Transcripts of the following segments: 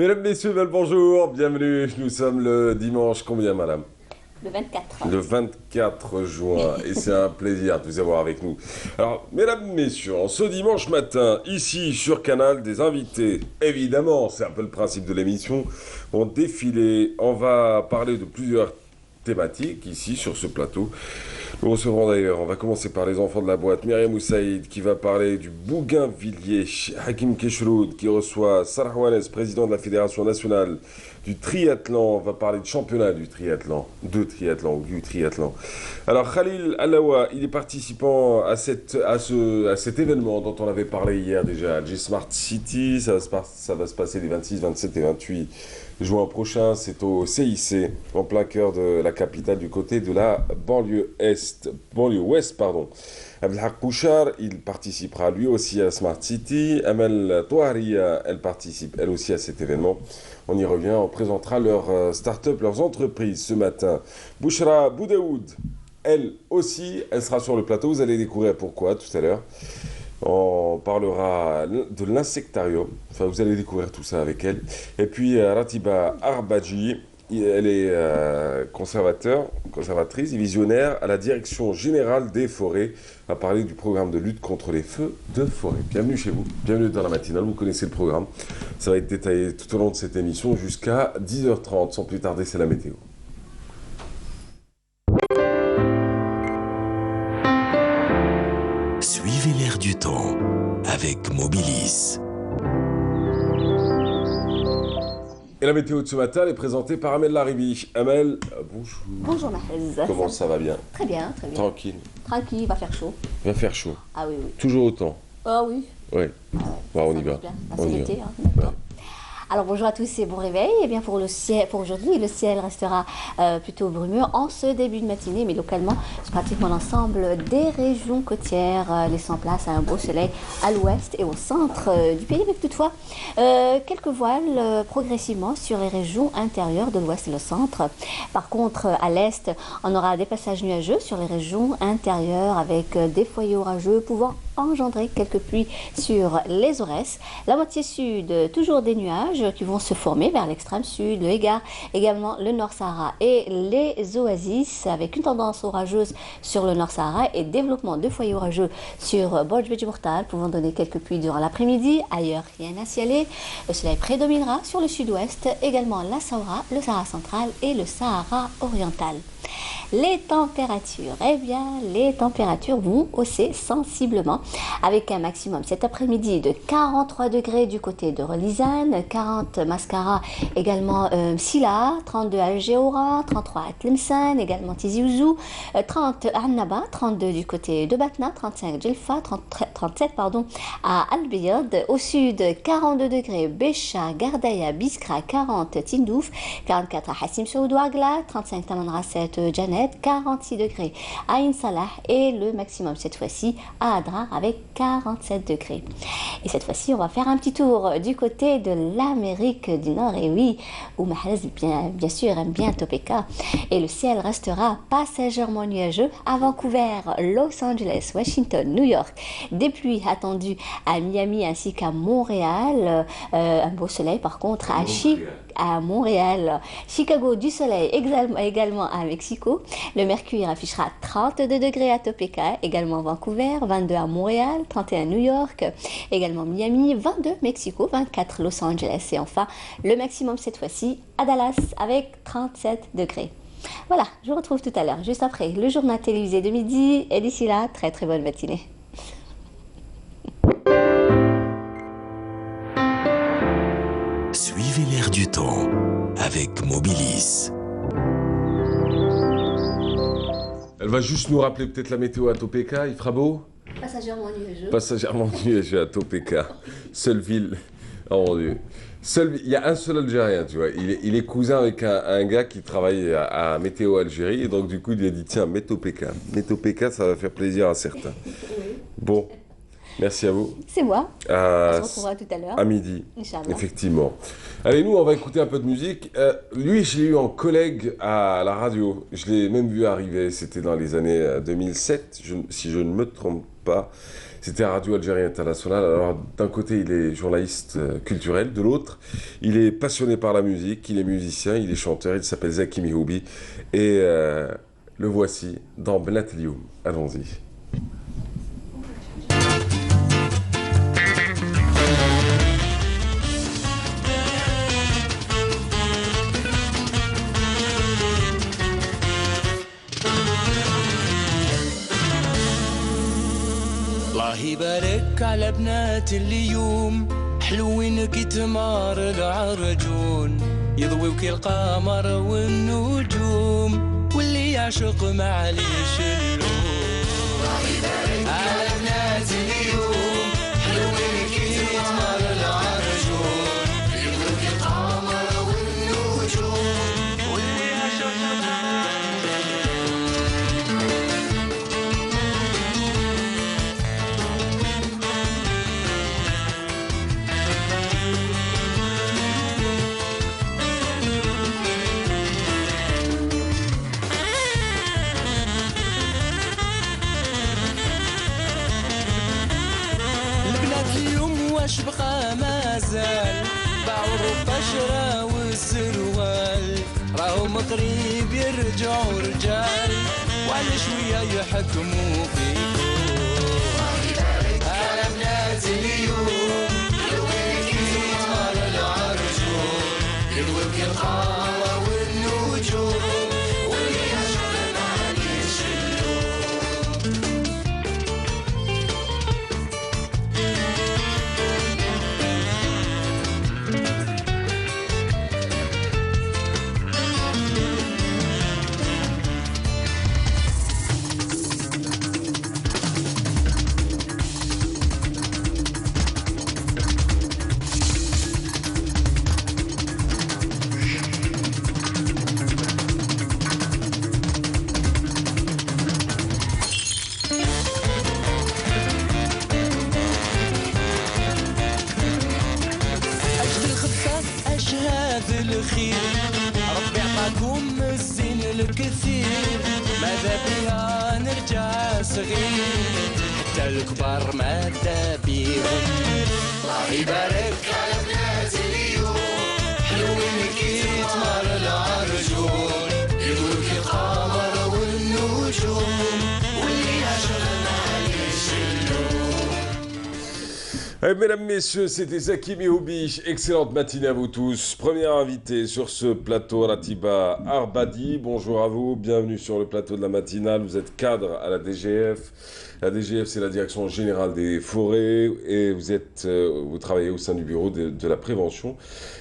Mesdames, messieurs, bel bonjour, bienvenue. Nous sommes le dimanche, combien, madame? Le 24. Le 24 juin, et c'est un plaisir de vous avoir avec nous. Alors, mesdames, messieurs, en ce dimanche matin, ici sur Canal, des invités, évidemment, c'est un peu le principe de l'émission, vont défiler. On va parler de plusieurs thématiques ici sur ce plateau. Nous recevrons d'ailleurs, on va commencer par les enfants de la boîte, Myriam Oussaïd qui va parler du Bougainvilliers, Hakim Keshroud qui reçoit Salah Ouanez, président de la Fédération nationale du triathlon, on va parler de championnat du triathlon, du triathlon. Alors Khalil Alaoua, il est participant à cet événement dont on avait parlé hier déjà, à G-Smart City, ça va se passer les 26, 27 et 28 juin prochain, c'est au CIC, en plein cœur de la capitale, du côté de la banlieue ouest, pardon. Abdelhak Kouchar, il participera lui aussi à la Smart City. Amel Touharia, elle participe elle aussi à cet événement. On y revient, on présentera leurs start-up, leurs entreprises ce matin. Bouchra Boudaoud, elle aussi, elle sera sur le plateau, vous allez découvrir pourquoi tout à l'heure. On parlera de l'insectarium, enfin vous allez découvrir tout ça avec elle. Et puis Ratiba Arbadji, elle est conservatrice et visionnaire à la direction générale des forêts, à parler du programme de lutte contre les feux de forêt. Bienvenue chez vous, bienvenue dans la matinale, vous connaissez le programme. Ça va être détaillé tout au long de cette émission jusqu'à 10h30, sans plus tarder c'est la météo. Suivez l'air du temps avec Mobilis. Et la météo de ce matin est présentée par Amel Laribi. Amel, bonjour. Bonjour Mahez. Comment ça va bien? Très bien, très bien. Tranquille. Tranquille, il va faire chaud. Il va faire chaud. Ah oui, oui. Toujours autant. Ah oui. Oui. Bon, on y va. C'est l'été, hein, d'accord. Alors bonjour à tous et bon réveil. Eh bien pour aujourd'hui, le ciel restera plutôt brumeux en ce début de matinée, mais localement, c'est pratiquement l'ensemble des régions côtières laissant place à un beau soleil à l'ouest et au centre du pays, avec toutefois quelques voiles progressivement sur les régions intérieures de l'ouest et le centre. Par contre, à l'est, on aura des passages nuageux sur les régions intérieures avec des foyers orageux pouvant engendrer quelques pluies sur les Aurès. La moitié sud, toujours des nuages qui vont se former vers l'extrême sud, le Égard, également le Nord Sahara et les oasis avec une tendance orageuse sur le Nord Sahara et développement de foyers orageux sur Bodj Bedjimourtal pouvant donner quelques pluies durant l'après-midi. Ailleurs, rien à signaler. Le soleil prédominera sur le sud-ouest, également la Sahara, le Sahara central et le Sahara oriental. Les températures, eh bien, les températures vont hausser sensiblement avec un maximum cet après-midi de 43 degrés du côté de Relizane, 40 Mascara, également Silla, 32 à Géora, 33 à Tlemcen, également Tizi Ouzou, 30 à Annaba, 32 du côté de Batna, 35 Djelfa, 37 à Al Biyad, au sud 42 degrés Bécha, Gardaya, Biskra, 40 Tindouf, 44 à Hassim Saoud Ouagla, 35 Tamanrasset Janet, 46 degrés à Ain Salah et le maximum cette fois-ci à Adrar avec 47 degrés. Et cette fois-ci, on va faire un petit tour du côté de l'Amérique du Nord. Et oui, où Mahrez, bien sûr, aime bien Topeka. Et le ciel restera passagèrement nuageux à Vancouver, Los Angeles, Washington, New York. Des pluies attendues à Miami ainsi qu'à Montréal. Un beau soleil par contre à Montréal. Chicago, du soleil également à Mexico. Le mercure affichera 32 degrés à Topeka, également Vancouver, 22 à Montréal, 31 à New York, également Miami, 22 Mexico, 24 Los Angeles et enfin le maximum cette fois-ci à Dallas avec 37 degrés. Voilà, je vous retrouve tout à l'heure, juste après le journal télévisé de midi et d'ici là, très très bonne matinée. Suivez l'air du temps avec Mobilis. Elle va juste nous rappeler peut-être la météo à Topeka, il fera beau? Passagèrement nuageux. Passagèrement nuageux à Topeka, seule ville, oh mon Dieu. Il y a un seul Algérien, tu vois, il est cousin avec un gars qui travaille à Météo Algérie, et donc du coup il lui a dit tiens, mets Topeka, ça va faire plaisir à certains. Oui. Bon, merci à vous. C'est moi. On se retrouvera tout à l'heure. À midi, Inch'Allah. effectivement. Allez, nous, on va écouter un peu de musique. Lui, je l'ai eu en collègue à la radio. Je l'ai même vu arriver, c'était dans les années 2007, si je ne me trompe pas. C'était à Radio Algérie Internationale. Alors, d'un côté, il est journaliste culturel, de l'autre, il est passionné par la musique, il est musicien, il est chanteur, il s'appelle Zaki Mihoubi. Et le voici dans Bnat Lioum. Allons-y. الله يبارك على بنات اليوم حلوين كي تمار العرجون يضويوك القمر والنجوم واللي يعشق معليش اللوم الله يبارك على بنات اليوم حلوين كي تمار العرجون يضويوك القمر والنجوم واللي يعشق واش بقى مازال باعوا القشرة والسروال راهم قريب يرجعوا رجال وعلى شوية يحكموا فيكم على بنات اليوم يلويك يتمر العرجون يلويك القمر والنجوم واللي يشعر معليش اللوم الخير ربي عطاكم الزين الكثير ماذا بيا نرجع صغير حتى الكبار ماذا بيهم الله يبارك على بنات اليوم حلوين كي تمر العرجون يضويوك القمر والنجوم واللي يعشق معليش اللوم. Mesdames, Messieurs, c'était Zaki Mihoubi. Excellente matinée à vous tous. Premier invité sur ce plateau, Ratiba Arbadi. Bonjour à vous, bienvenue sur le plateau de la matinale. Vous êtes cadre à la DGF. La DGF, c'est la Direction Générale des Forêts. Et vous travaillez au sein du bureau de la prévention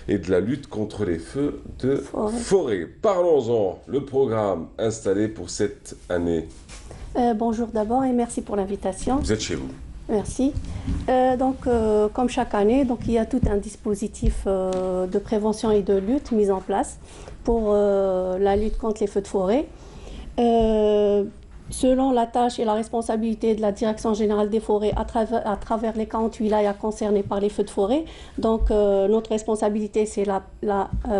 et de la lutte contre les feux de forêt. Parlons-en, le programme installé pour cette année. Bonjour d'abord et merci pour l'invitation. Vous êtes chez vous. Merci. Comme chaque année, il y a tout un dispositif de prévention et de lutte mis en place pour la lutte contre les feux de forêt. Selon la tâche et la responsabilité de la Direction Générale des Forêts à travers les 48 wilayas concernés par les feux de forêt, notre responsabilité c'est la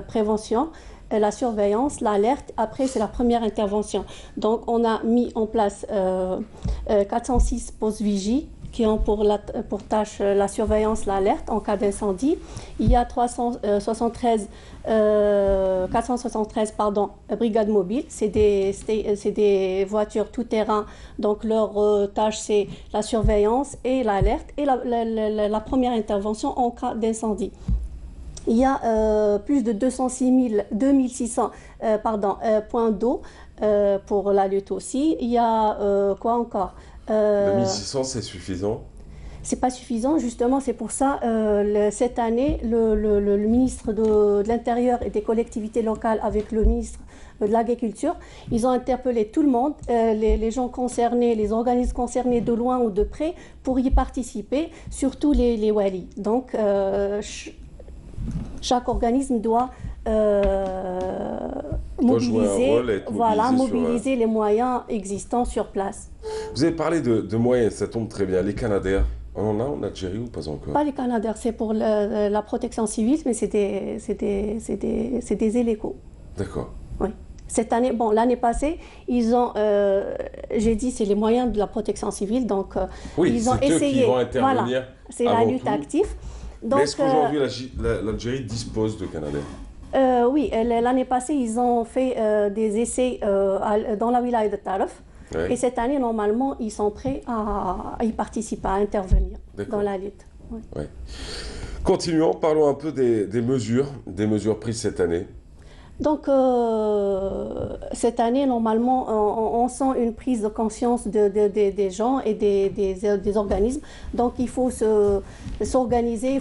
prévention, la surveillance, l'alerte, après c'est la première intervention. Donc on a mis en place 406 postes vigies qui ont pour tâche la surveillance, l'alerte en cas d'incendie. Il y a 473 brigades mobiles. C'est des voitures tout-terrain. Donc leur tâche, c'est la surveillance et l'alerte et la première intervention en cas d'incendie. Il y a plus de 2600 points d'eau pour la lutte aussi. Il y a quoi encore 2600, c'est suffisant? C'est pas suffisant, justement, c'est pour ça, cette année, le ministre de l'Intérieur et des collectivités locales avec le ministre de l'Agriculture, ils ont interpellé tout le monde, les gens concernés, les organismes concernés de loin ou de près, pour y participer, surtout les walis. Donc, chaque organisme doit mobiliser les moyens existants sur place. Vous avez parlé de moyens, ça tombe très bien. Les Canadaires, on en a en Algérie ou pas encore? Pas les Canadaires, c'est pour la protection civile, mais c'est des hélicos. D'accord. Oui. Cette année, bon, l'année passée, ils ont, j'ai dit, c'est les moyens de la protection civile, donc Oui, ils ont c'est eux essayé. qui vont intervenir Voilà, c'est la avant lutte tout. active. Mais Donc, est-ce qu'aujourd'hui l'Algérie dispose de Canadair? oui, l'année passée, ils ont fait des essais dans la wilaya de Taref. Ouais. Et cette année, normalement, ils sont prêts à y participer, à intervenir dans la lutte. Oui. Ouais. Continuons, parlons un peu des mesures prises cette année. Donc, cette année, normalement, on sent une prise de conscience des gens et des organismes. Donc, il faut s'organiser,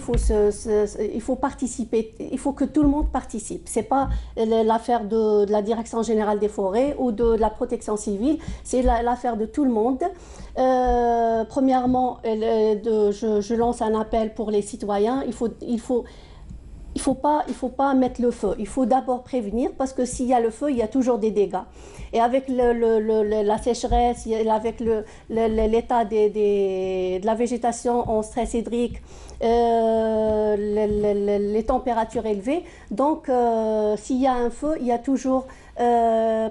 il faut participer, il faut que tout le monde participe. Ce n'est pas l'affaire de la Direction générale des forêts ou de la protection civile, c'est l'affaire de tout le monde. Premièrement, je lance un appel pour les citoyens. Il faut pas mettre le feu. Il faut d'abord prévenir parce que s'il y a le feu, il y a toujours des dégâts. Et avec la sécheresse, avec l'état de la végétation en stress hydrique, les températures élevées, donc s'il y a un feu, il y a toujours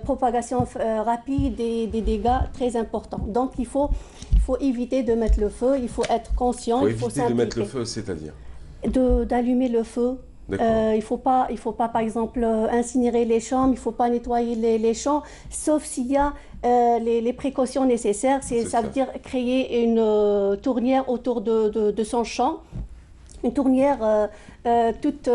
propagation rapide des dégâts très importants. Donc il faut éviter de mettre le feu, il faut être conscient, il faut éviter de mettre le s'impliquer. feu, c'est-à-dire D'allumer le feu. Il faut pas, par exemple, incinérer les champs, il ne faut pas nettoyer les champs, sauf s'il y a les précautions nécessaires. Ça veut dire créer une tournière autour de son champ, une tournière toute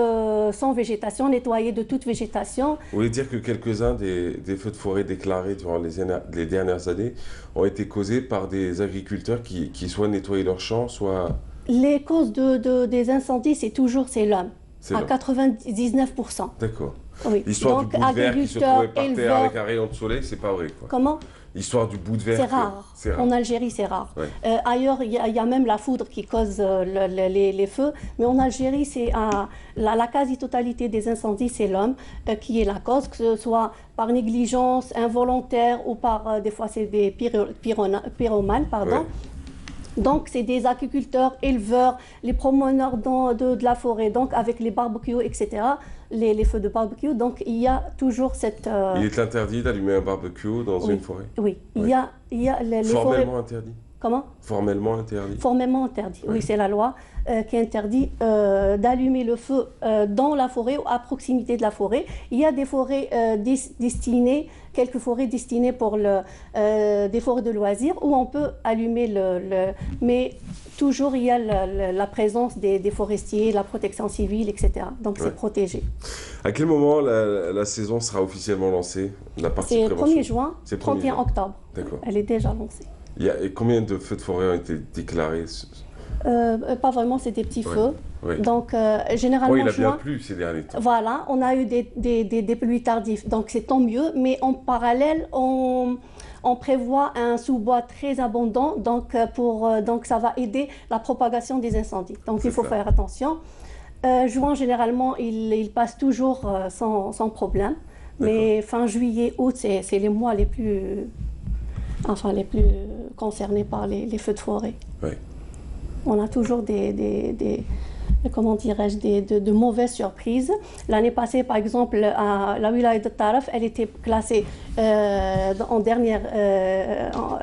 sans végétation, nettoyée de toute végétation. Vous voulez dire que quelques-uns des feux de forêt déclarés durant les dernières années ont été causés par des agriculteurs qui soit nettoyaient leurs champs, soit... Les causes des incendies, c'est l'homme. À 99%. D'accord. Oui. L'histoire du Donc, bout de verre qui se trouvait par terre éleveurs... avec un rayon de soleil, c'est pas vrai, quoi. Comment? L'histoire du bout de verre. C'est rare. En Algérie, c'est rare. Ouais. Ailleurs, il y a même la foudre qui cause les feux. Mais en Algérie, la quasi-totalité des incendies, c'est l'homme qui est la cause, que ce soit par négligence involontaire ou par, des fois, c'est des pyromanes, pardon. Ouais. Donc, c'est des agriculteurs, éleveurs, les promeneurs de la forêt, donc avec les barbecues, etc., les feux de barbecue. Donc, il y a toujours cette... Il est interdit d'allumer un barbecue dans une forêt? Oui, ouais. il y a les Formellement forêts... interdit? Comment? Formellement interdit? Formellement interdit, ouais. Oui, c'est la loi qui interdit d'allumer le feu dans la forêt ou à proximité de la forêt. Il y a des forêts destinées, quelques forêts destinées pour des forêts de loisirs où on peut allumer mais toujours il y a la présence des forestiers, la protection civile, etc. Donc c'est protégé. À quel moment la saison sera officiellement lancée? C'est le 1er juin, 31 octobre. D'accord. Elle est déjà lancée. Et combien de feux de forêt ont été déclarés? Pas vraiment, c'est des petits feux. Ouais. Donc, généralement, il a bien plu ces derniers temps. Voilà, on a eu des pluies tardives, donc c'est tant mieux. Mais en parallèle, on prévoit un sous-bois très abondant, donc ça va aider la propagation des incendies. Donc, il faut faire attention. Juin, généralement, il passe toujours sans problème. Mais fin juillet, août, c'est les mois les plus concernés par les feux de forêt. Ouais. On a toujours comment dirais-je, de mauvaises surprises. L'année passée, par exemple, à la wilaya de Taref, elle était classée en dernière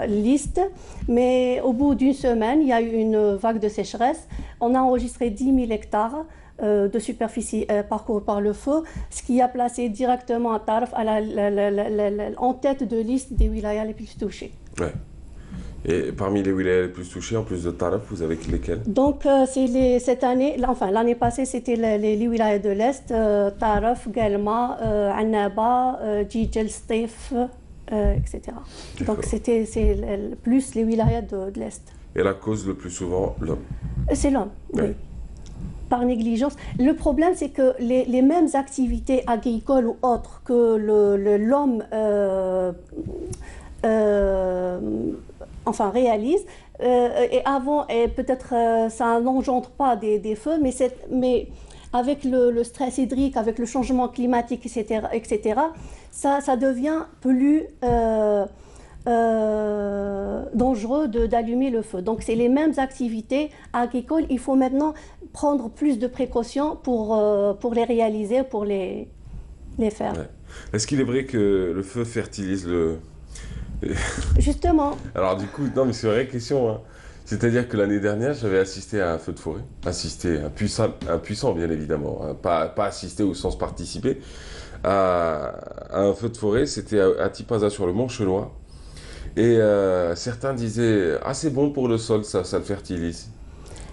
liste, mais au bout d'une semaine, il y a eu une vague de sécheresse. On a enregistré 10 000 hectares de superficie parcourue par le feu, ce qui a placé directement à Taref en tête de liste des wilayas les plus touchées. Ouais. Et parmi les wilayas les plus touchés, en plus de Taref, vous avez lesquels? Donc, cette année, l'année passée, c'était les wilayas de l'Est, Taref, Guelma, Annaba, Djidjel, Stif, etc. Donc, c'est plus les wilayas de l'Est. Et la cause le plus souvent, l'homme? C'est l'homme, oui. Par négligence. Le problème, c'est que les mêmes activités agricoles ou autres que l'homme réalise, et avant, et peut-être ça n'engendre pas des feux, mais avec le stress hydrique, avec le changement climatique, etc., ça devient plus dangereux d'allumer le feu. Donc c'est les mêmes activités agricoles, il faut maintenant prendre plus de précautions pour les réaliser, pour les faire. Ouais. Est-ce qu'il est vrai que le feu fertilise le... Justement, Alors du coup, non mais c'est une vraie question, hein. C'est-à-dire que l'année dernière, j'avais assisté à un feu de forêt. Assisté, impuissant bien évidemment, hein. Pas assisté au sens participer. À un feu de forêt, c'était à Tipaza sur le Mont Chenois. Et certains disaient « Ah, c'est bon pour le sol, ça le fertilise ».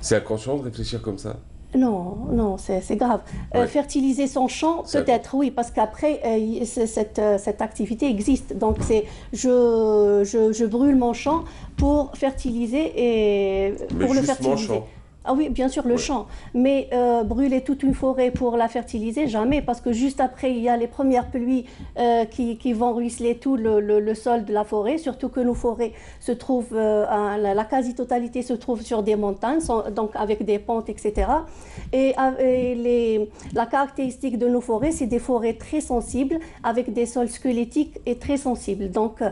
C'est inconscient de réfléchir comme ça? non, c'est grave. Ouais. Fertiliser son champ, C'est peut-être, oui, parce qu'après, cette activité existe. Donc, c'est je brûle mon champ pour fertiliser et Mais pour le juste mon fertiliser. champ. Ah oui, bien sûr, le Ouais. champ. Mais brûler toute une forêt pour la fertiliser, jamais, parce que juste après, il y a les premières pluies qui vont ruisseler tout le sol de la forêt, surtout que nos forêts se trouvent, la quasi-totalité se trouve sur des montagnes, donc avec des pentes, etc. La caractéristique de nos forêts, c'est des forêts très sensibles, avec des sols squelettiques et très sensibles. Donc,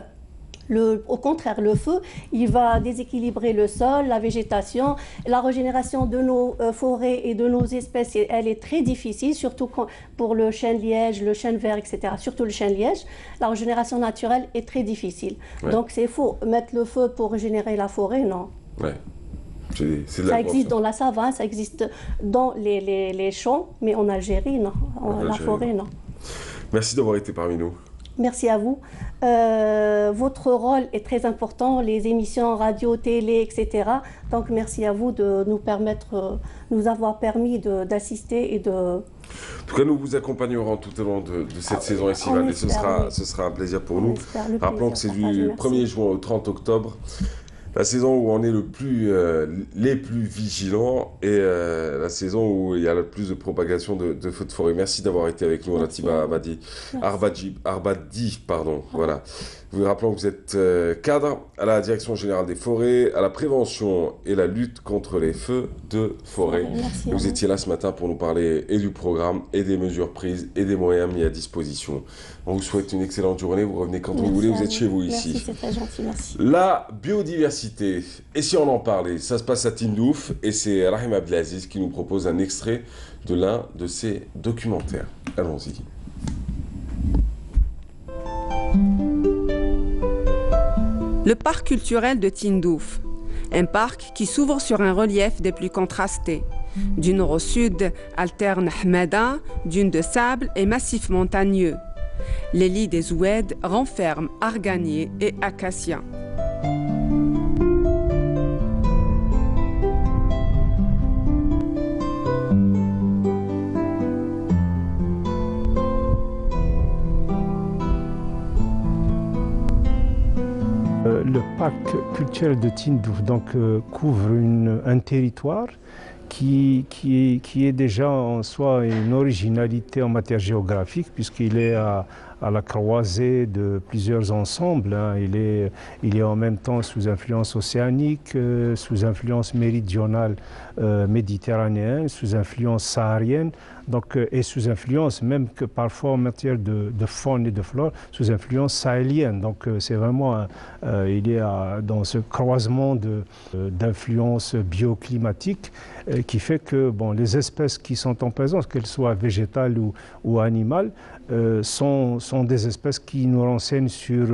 au contraire, le feu, il va déséquilibrer le sol, la végétation. La régénération de nos forêts et de nos espèces, elle est très difficile, surtout pour le chêne-liège, le chêne-vert, etc. Surtout le chêne-liège, la régénération naturelle est très difficile. Ouais. Donc c'est faux. Mettre le feu pour régénérer la forêt, non. Ouais. C'est de Ça la existe dans la savane, ça existe dans les champs, mais en Algérie, non. La Algérie, forêt, non. Merci d'avoir été parmi nous. Merci à vous. Votre rôle est très important, les émissions radio, télé, etc. Donc merci à vous de nous avoir permis d'assister et de... En tout cas, nous vous accompagnerons tout au long de cette saison estivale on et ce espère, sera un plaisir pour On nous. espère le Rappelons que c'est plaisir du partagé, 1er juin au 30 octobre, la saison où on est les plus vigilants et la saison où il y a le plus de propagation de feux de forêt. Merci d'avoir été avec nous, Merci. Latiba Arbadi, pardon, voilà. Vous rappelons que vous êtes cadre à la Direction Générale des Forêts, à la prévention et la lutte contre les feux de forêt. Merci à Vous vous. étiez là ce matin pour nous parler et du programme et des mesures prises et des moyens mis à disposition. On vous souhaite une excellente journée. Vous revenez quand vous Merci voulez. à Vous êtes chez vous Merci, ici. c'est très gentil, merci. La biodiversité. Et si on en parlait? Ça se passe à Tindouf et c'est Rahim Abdelaziz qui nous propose un extrait de l'un de ses documentaires. Allons-y. Le parc culturel de Tindouf, un parc qui s'ouvre sur un relief des plus contrastés. Du nord au sud alternent Hmada, dunes de sable et massifs montagneux. Les lits des oueds renferment arganiers et acacias. Le parc culturel de Tindouf couvre un territoire qui est déjà en soi une originalité en matière géographique puisqu'il est à la croisée de plusieurs ensembles, hein. Il est en même temps sous influence océanique, sous influence méridionale méditerranéenne, sous influence saharienne, et sous influence même que parfois en matière de faune et de flore, sous influence sahélienne. Donc c'est vraiment, il est dans ce croisement d'influences bioclimatiques qui fait que les espèces qui sont en présence, qu'elles soient végétales ou animales, sont des espèces qui nous renseignent sur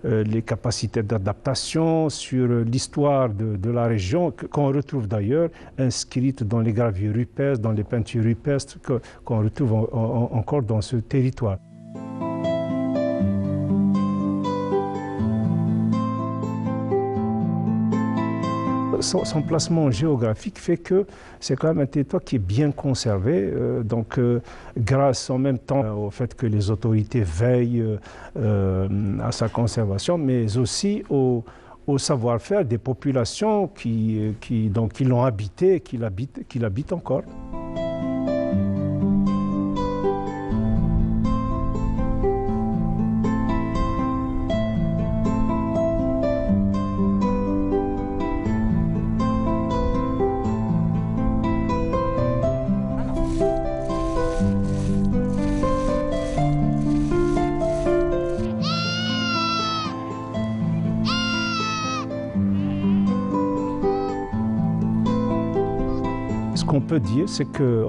les capacités d'adaptation, sur l'histoire de la région, qu'on retrouve d'ailleurs inscrite dans les gravures rupestres, dans les peintures rupestres, qu'on retrouve encore dans ce territoire. Son placement géographique fait que c'est quand même un territoire qui est bien conservé, grâce en même temps au fait que les autorités veillent à sa conservation, mais aussi au savoir-faire des populations qui l'ont habité et qui l'habitent encore. Ce qu'on peut dire, c'est que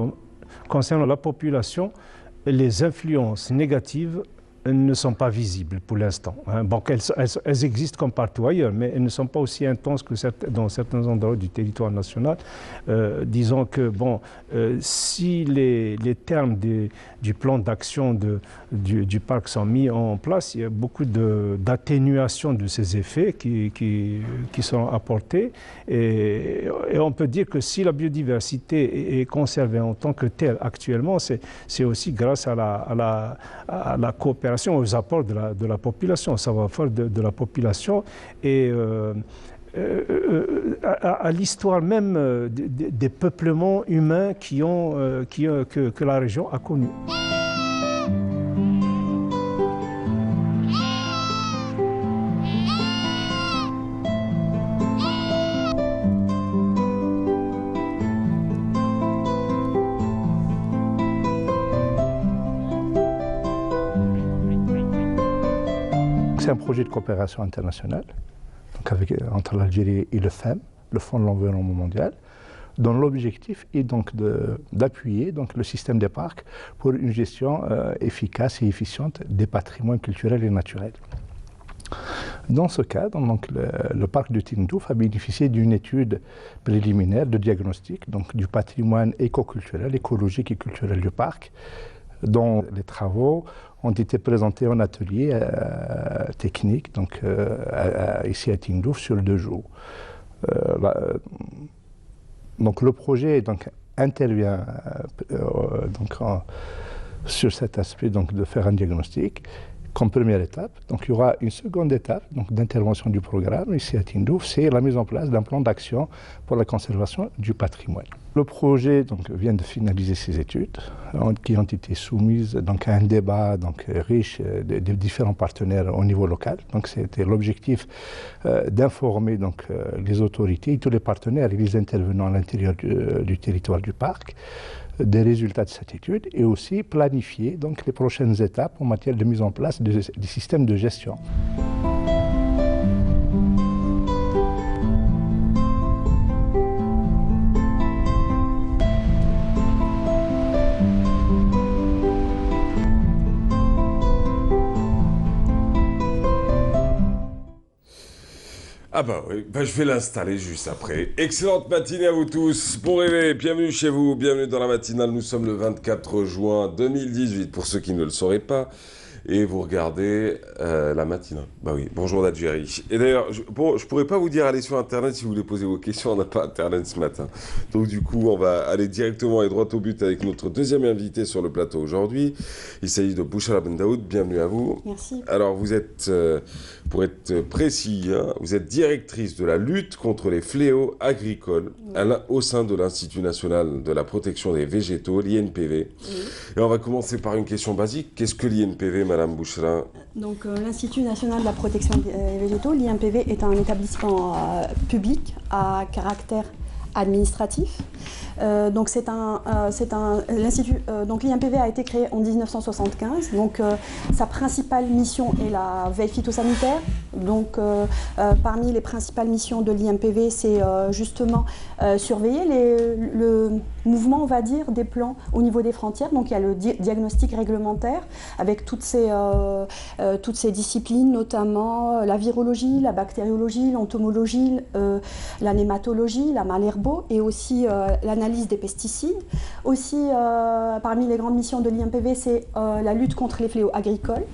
concernant la population, les influences négatives ne sont pas visibles pour l'instant. Bon, elles existent comme partout ailleurs, mais elles ne sont pas aussi intenses que dans certains endroits du territoire national. Disons que, bon, si les termes du plan d'action du parc sont mis en place, il y a beaucoup d'atténuation de ces effets qui sont apportés. Et on peut dire que si la biodiversité est conservée en tant que telle actuellement, c'est aussi grâce à la coopération, aux apports de la population, au savoir-faire de la population et à l'histoire même des peuplements humains que la région a connus. C'est un projet de coopération internationale donc entre l'Algérie et le FEM, le Fonds de l'environnement mondial, dont l'objectif est donc d'appuyer le système des parcs pour une gestion efficace et efficiente des patrimoines culturels et naturels. Dans ce cadre, donc, le parc de Tindouf a bénéficié d'une étude préliminaire de diagnostic du patrimoine éco-culturel, écologique et culturel du parc, dont les travaux ont été présentés en atelier technique ici à Tindouf sur 2 jours. Donc le projet intervient sur cet aspect de faire un diagnostic comme première étape. Donc il y aura une seconde étape d'intervention du programme ici à Tindouf, c'est la mise en place d'un plan d'action pour la conservation du patrimoine. Le projet vient de finaliser ses études qui ont été soumises à un débat riche de différents partenaires au niveau local. Donc c'était l'objectif d'informer les autorités et tous les partenaires et les intervenants à l'intérieur du territoire du parc des résultats de cette étude et aussi planifier les prochaines étapes en matière de mise en place des systèmes de gestion. Ah bah oui, je vais l'installer juste après. Excellente matinée à vous tous. Bon réveil, bienvenue chez vous, bienvenue dans la matinale. Nous sommes le 24 juin 2018, pour ceux qui ne le sauraient pas. Et vous regardez la matinale. Bah oui, bonjour d'Algérie. Et d'ailleurs, je pourrais pas vous dire aller sur Internet si vous voulez poser vos questions, on n'a pas Internet ce matin. Donc du coup, on va aller directement et droit au but avec notre deuxième invité sur le plateau aujourd'hui. Il s'agit de Bouchra Bendaoud, bienvenue à vous. Merci. Alors vous êtes, pour être précis, vous êtes directrice de la lutte contre les fléaux agricoles au sein de l'Institut national de la protection des végétaux, l'INPV. Et on va commencer par une question basique. Qu'est-ce que l'INPV, Madame Bouchra? Donc l'Institut national de la protection des végétaux, l'INPV, est un établissement public à caractère administratif. Donc l'INPV a été créé en 1975. Donc sa principale mission est la veille phytosanitaire. Donc parmi les principales missions de l'INPV, c'est justement surveiller le mouvement, on va dire, des plants au niveau des frontières. Donc il y a le diagnostic réglementaire avec toutes ces disciplines, notamment la virologie, la bactériologie, l'entomologie, la nématologie, la malherbo et aussi l'analyse des pesticides. Aussi, parmi les grandes missions de l'INPV, c'est la lutte contre les fléaux agricoles.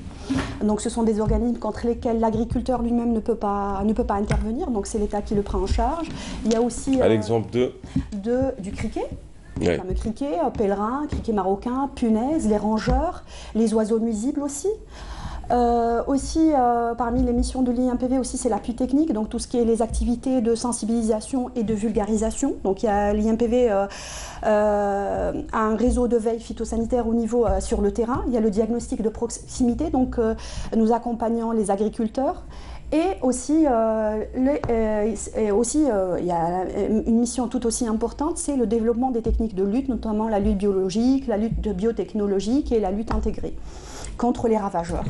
Donc ce sont des organismes contre lesquels l'agriculteur lui-même ne peut pas intervenir, donc c'est l'État qui le prend en charge. Il y a aussi... À l'exemple du criquet. Le fameux criquet, pèlerin, criquet marocain, punaise, les rongeurs, les oiseaux nuisibles aussi. Parmi les missions de l'INPV aussi, c'est l'appui technique, donc tout ce qui est les activités de sensibilisation et de vulgarisation. Donc l'INPV a un réseau de veille phytosanitaire au niveau sur le terrain. Il y a le diagnostic de proximité, donc nous accompagnons les agriculteurs. Et aussi, il y a une mission tout aussi importante, c'est le développement des techniques de lutte, notamment la lutte biologique, la lutte biotechnologique et la lutte intégrée contre les ravageurs.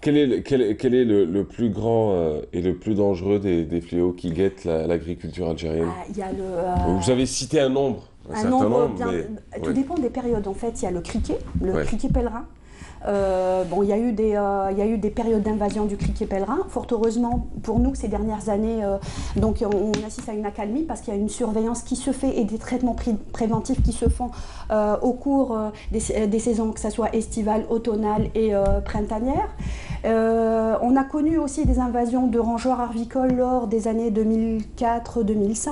Quel est le plus grand et le plus dangereux des fléaux qui guettent l'agriculture algérienne? Vous avez cité un nombre. Un nombre bien. Tout dépend des périodes. En fait, il y a le criquet pèlerin. Il y a eu des périodes d'invasion du criquet pèlerin. Fort heureusement pour nous, ces dernières années, donc on assiste à une accalmie parce qu'il y a une surveillance qui se fait et des traitements préventifs qui se font au cours des saisons, que ce soit estivale, automnale et printanière. On a connu aussi des invasions de rongeurs arvicoles lors des années 2004-2005.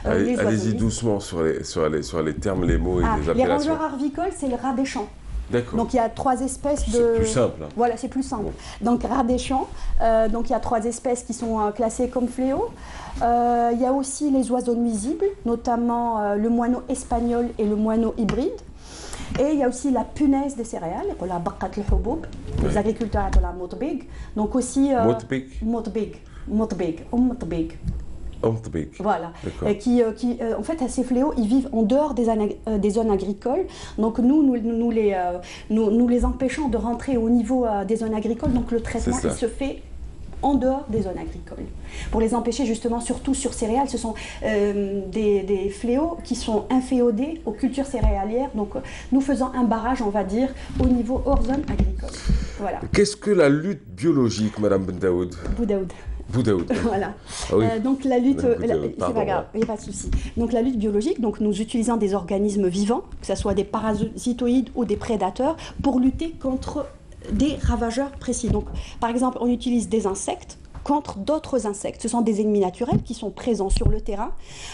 Allez-y doucement sur les termes, les mots et les appellations. Les rongeurs arvicoles, c'est le rat des champs. D'accord. Donc il y a 3 espèces de... C'est plus simple. Hein. Voilà, c'est plus simple. Bon. Donc rat des champs, donc il y a 3 espèces qui sont classées comme fléaux. Il y a aussi les oiseaux nuisibles, notamment le moineau espagnol et le moineau hybride. Et il y a aussi la punaise des céréales, la baqat al-hubub, les agriculteurs appellent la motbig. Donc aussi... Motbig. Voilà. En fait, ces fléaux, ils vivent en dehors des zones agricoles. Donc nous les empêchons de rentrer au niveau des zones agricoles. Donc le traitement, il se fait en dehors des zones agricoles. Pour les empêcher justement, surtout sur céréales, ce sont des fléaux qui sont inféodés aux cultures céréalières. Donc nous faisons un barrage, on va dire, au niveau hors zone agricole. Voilà. Qu'est-ce que la lutte biologique, Madame Bendaoud? Boudaoud. Voilà. Ah oui. Donc la lutte, c'est pas grave, il n'y a pas de souci. Donc la lutte biologique, donc nous utilisons des organismes vivants, que ce soit des parasitoïdes ou des prédateurs, pour lutter contre des ravageurs précis. Donc par exemple, on utilise des insectes contre d'autres insectes. Ce sont des ennemis naturels qui sont présents sur le terrain.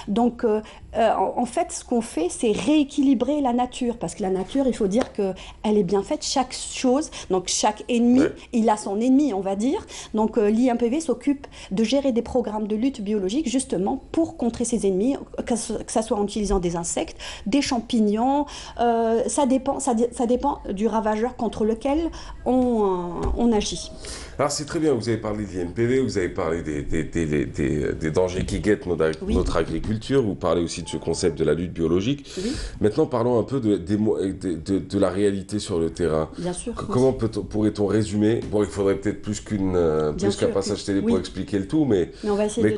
Donc, en fait, ce qu'on fait, c'est rééquilibrer la nature. Parce que la nature, il faut dire qu'elle est bien faite. Chaque chose, donc chaque ennemi, il a son ennemi, on va dire. Donc, l'INPV s'occupe de gérer des programmes de lutte biologique, justement, pour contrer ces ennemis, que ce soit en utilisant des insectes, des champignons. Ça dépend du ravageur contre lequel on agit. Alors c'est très bien, vous avez parlé de l'INPV, vous avez parlé des dangers qui guettent notre agriculture, vous parlez aussi de ce concept de la lutte biologique. Oui. Maintenant parlons un peu de la réalité sur le terrain. Bien sûr. Comment pourrait-on résumer? Bon, il faudrait peut-être plus qu'un passage télé pour expliquer le tout, mais on va essayer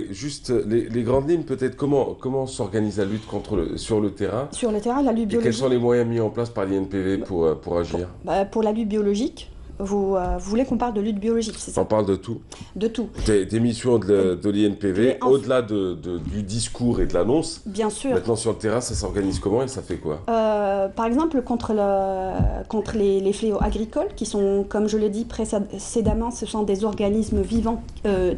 juste les grandes lignes peut-être, comment s'organise la lutte sur le terrain? Sur le terrain, la lutte biologique. Et quels sont les moyens mis en place par l'INPV pour agir? Pour la lutte biologique, vous voulez qu'on parle de lutte biologique, c'est ça? On parle de tout. De tout. Des missions de l'INPV, au-delà du discours et de l'annonce. Bien sûr. Maintenant, sur le terrain, ça s'organise comment et ça fait quoi? Par exemple, contre les fléaux agricoles, qui sont, comme je l'ai dit précédemment, ce sont des organismes vivants,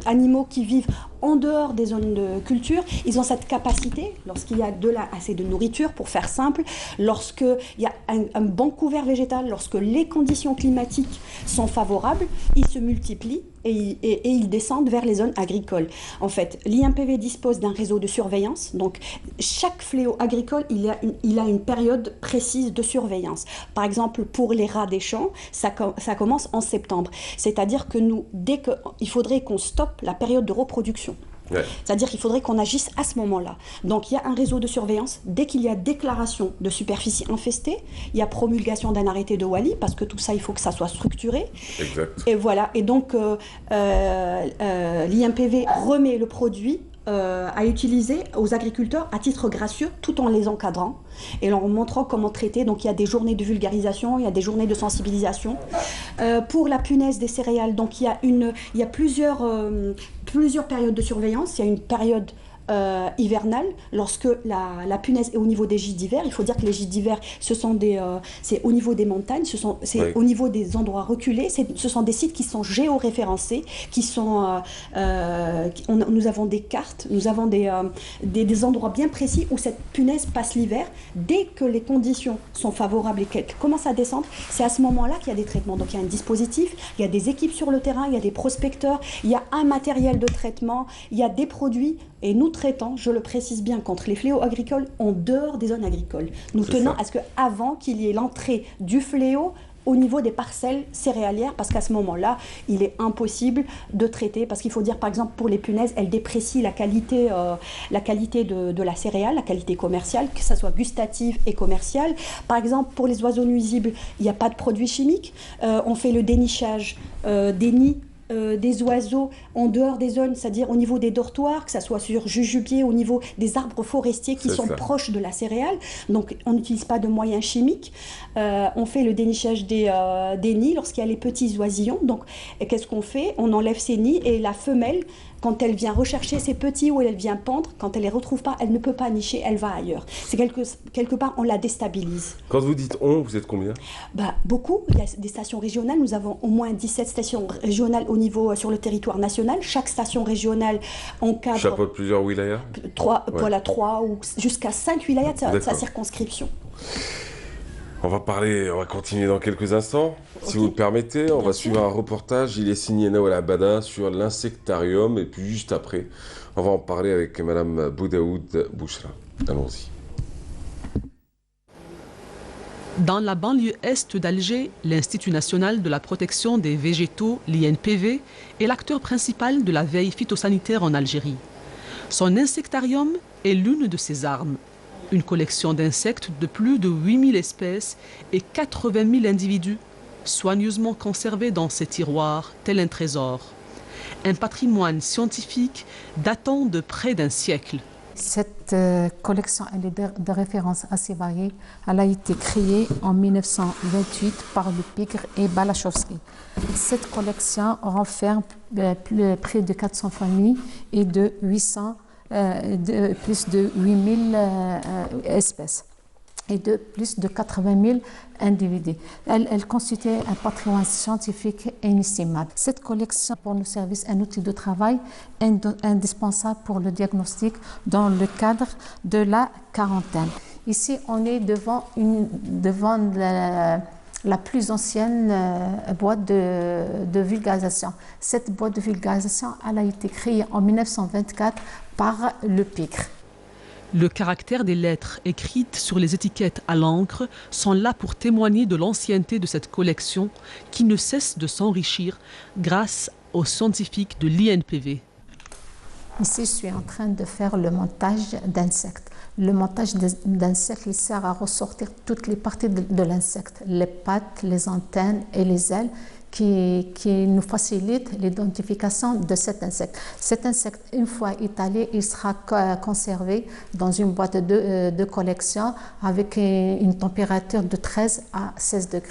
animaux qui vivent en dehors des zones de culture. Ils ont cette capacité, lorsqu'il y a assez de nourriture, pour faire simple, lorsqu'il y a un bon couvert végétal, lorsque les conditions climatiques sont favorables, ils se multiplient et ils descendent vers les zones agricoles. En fait, l'INPV dispose d'un réseau de surveillance. Donc, chaque fléau agricole, il a une période précise de surveillance. Par exemple, pour les rats des champs, ça commence en septembre. C'est-à-dire que il faudrait qu'on stoppe la période de reproduction. Ouais. C'est-à-dire qu'il faudrait qu'on agisse à ce moment-là. Donc il y a un réseau de surveillance. Dès qu'il y a déclaration de superficie infestée, il y a promulgation d'un arrêté de Wali, parce que tout ça, il faut que ça soit structuré. Exact. Et voilà. Et donc l'INPV remet le produit à utiliser aux agriculteurs à titre gracieux, tout en les encadrant et leur montrant comment traiter. Donc il y a des journées de vulgarisation, il y a des journées de sensibilisation. Pour la punaise des céréales, donc il y a plusieurs périodes de surveillance. Il y a une période hivernale, lorsque la punaise est au niveau des gîtes d'hiver. Il faut dire que les gîtes d'hiver, c'est au niveau des montagnes, c'est au niveau des endroits reculés, ce sont des sites qui sont géoréférencés, nous avons des cartes, nous avons des endroits bien précis où cette punaise passe l'hiver. Dès que les conditions sont favorables et qu'elle commence à descendre, c'est à ce moment-là qu'il y a des traitements. Donc il y a un dispositif, il y a des équipes sur le terrain, il y a des prospecteurs, il y a un matériel de traitement, il y a des produits. Et nous traitons, je le précise bien, contre les fléaux agricoles en dehors des zones agricoles. Nous tenons à ce qu'avant qu'il y ait l'entrée du fléau au niveau des parcelles céréalières, parce qu'à ce moment-là, il est impossible de traiter, parce qu'il faut dire, par exemple, pour les punaises, elles déprécient la qualité de la céréale, la qualité commerciale, que ça soit gustative et commerciale. Par exemple, pour les oiseaux nuisibles, il n'y a pas de produits chimiques. On fait le dénichage des nids des oiseaux en dehors des zones, c'est-à-dire au niveau des dortoirs, que ce soit sur jujubier, au niveau des arbres forestiers qui sont proches de la céréale. Donc on n'utilise pas de moyens chimiques. On fait le dénichage des nids lorsqu'il y a les petits oisillons. Donc qu'est-ce qu'on fait? On enlève ces nids et la femelle, quand elle vient rechercher ses petits ou elle vient pendre, quand elle ne les retrouve pas, elle ne peut pas nicher, elle va ailleurs. C'est quelque part, on la déstabilise. Quand vous dites on, vous êtes combien? Beaucoup. Il y a des stations régionales. Nous avons au moins 17 stations régionales au niveau, sur le territoire national. Chaque station régionale encadre... Chapeaute plusieurs wilayas? 3 ou jusqu'à 5 wilayas de sa circonscription. On va continuer dans quelques instants, si vous le permettez. On va suivre un reportage, il est signé Nawal Abada sur l'insectarium, et puis juste après, on va en parler avec Madame Boudaoud Bouchra. Allons-y. Dans la banlieue est d'Alger, l'Institut national de la protection des végétaux, l'INPV, est l'acteur principal de la veille phytosanitaire en Algérie. Son insectarium est l'une de ses armes. Une collection d'insectes de plus de 8000 espèces et 80 000 individus, soigneusement conservés dans ses tiroirs, tel un trésor. Un patrimoine scientifique datant de près d'un siècle. Cette collection elle est de références assez variées. Elle a été créée en 1928 par le Pigre et Balachowski. Cette collection renferme près de 400 familles et de plus de 8000 espèces et de plus de 80 000 individus. Elle constitue un patrimoine scientifique inestimable. Cette collection pour nos services un outil de travail indispensable pour le diagnostic dans le cadre de la quarantaine. Ici, on est devant la plus ancienne boîte de vulgarisation. Cette boîte de vulgarisation elle a été créée en 1924 par le Pigre. Le caractère des lettres écrites sur les étiquettes à l'encre sont là pour témoigner de l'ancienneté de cette collection qui ne cesse de s'enrichir grâce aux scientifiques de l'INPV. Ici, je suis en train de faire le montage d'insectes. Le montage d'insectes, il sert à ressortir toutes les parties de l'insecte, les pattes, les antennes et les ailes, qui nous facilitent l'identification de cet insecte. Cet insecte, une fois étalé, il sera conservé dans une boîte de collection avec une température de 13 à 16 degrés.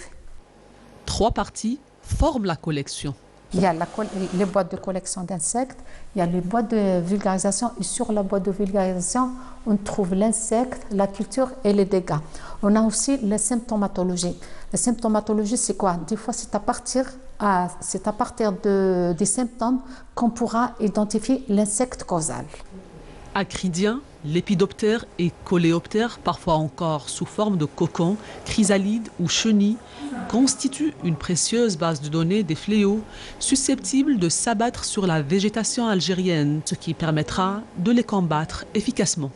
3 parties forment la collection. Il y a les boîtes de collection d'insectes, il y a les boîtes de vulgarisation et sur la boîte de vulgarisation, on trouve l'insecte, la culture et les dégâts. On a aussi la symptomatologie. La symptomatologie, c'est quoi? Des fois, c'est à partir des symptômes qu'on pourra identifier l'insecte causal. Acridien, lépidoptère et coléoptère, parfois encore sous forme de cocon, chrysalide ou chenille, constituent une précieuse base de données des fléaux susceptibles de s'abattre sur la végétation algérienne, ce qui permettra de les combattre efficacement.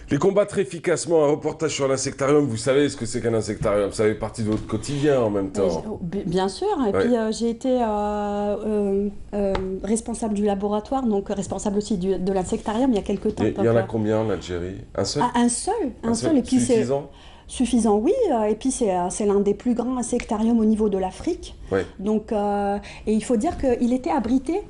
Les combattre efficacement, un reportage sur l'insectarium, vous savez ce que c'est qu'un insectarium, ça fait partie de votre quotidien en même temps. Bien sûr, et puis j'ai été responsable du laboratoire, donc responsable aussi de l'insectarium il y a quelques temps. Il y en a combien en Algérie? Un seul? Un seul, et puis suffisant? Suffisant, oui, et puis c'est l'un des plus grands insectariums au niveau de l'Afrique. Oui. Donc, et il faut dire qu'il était abrité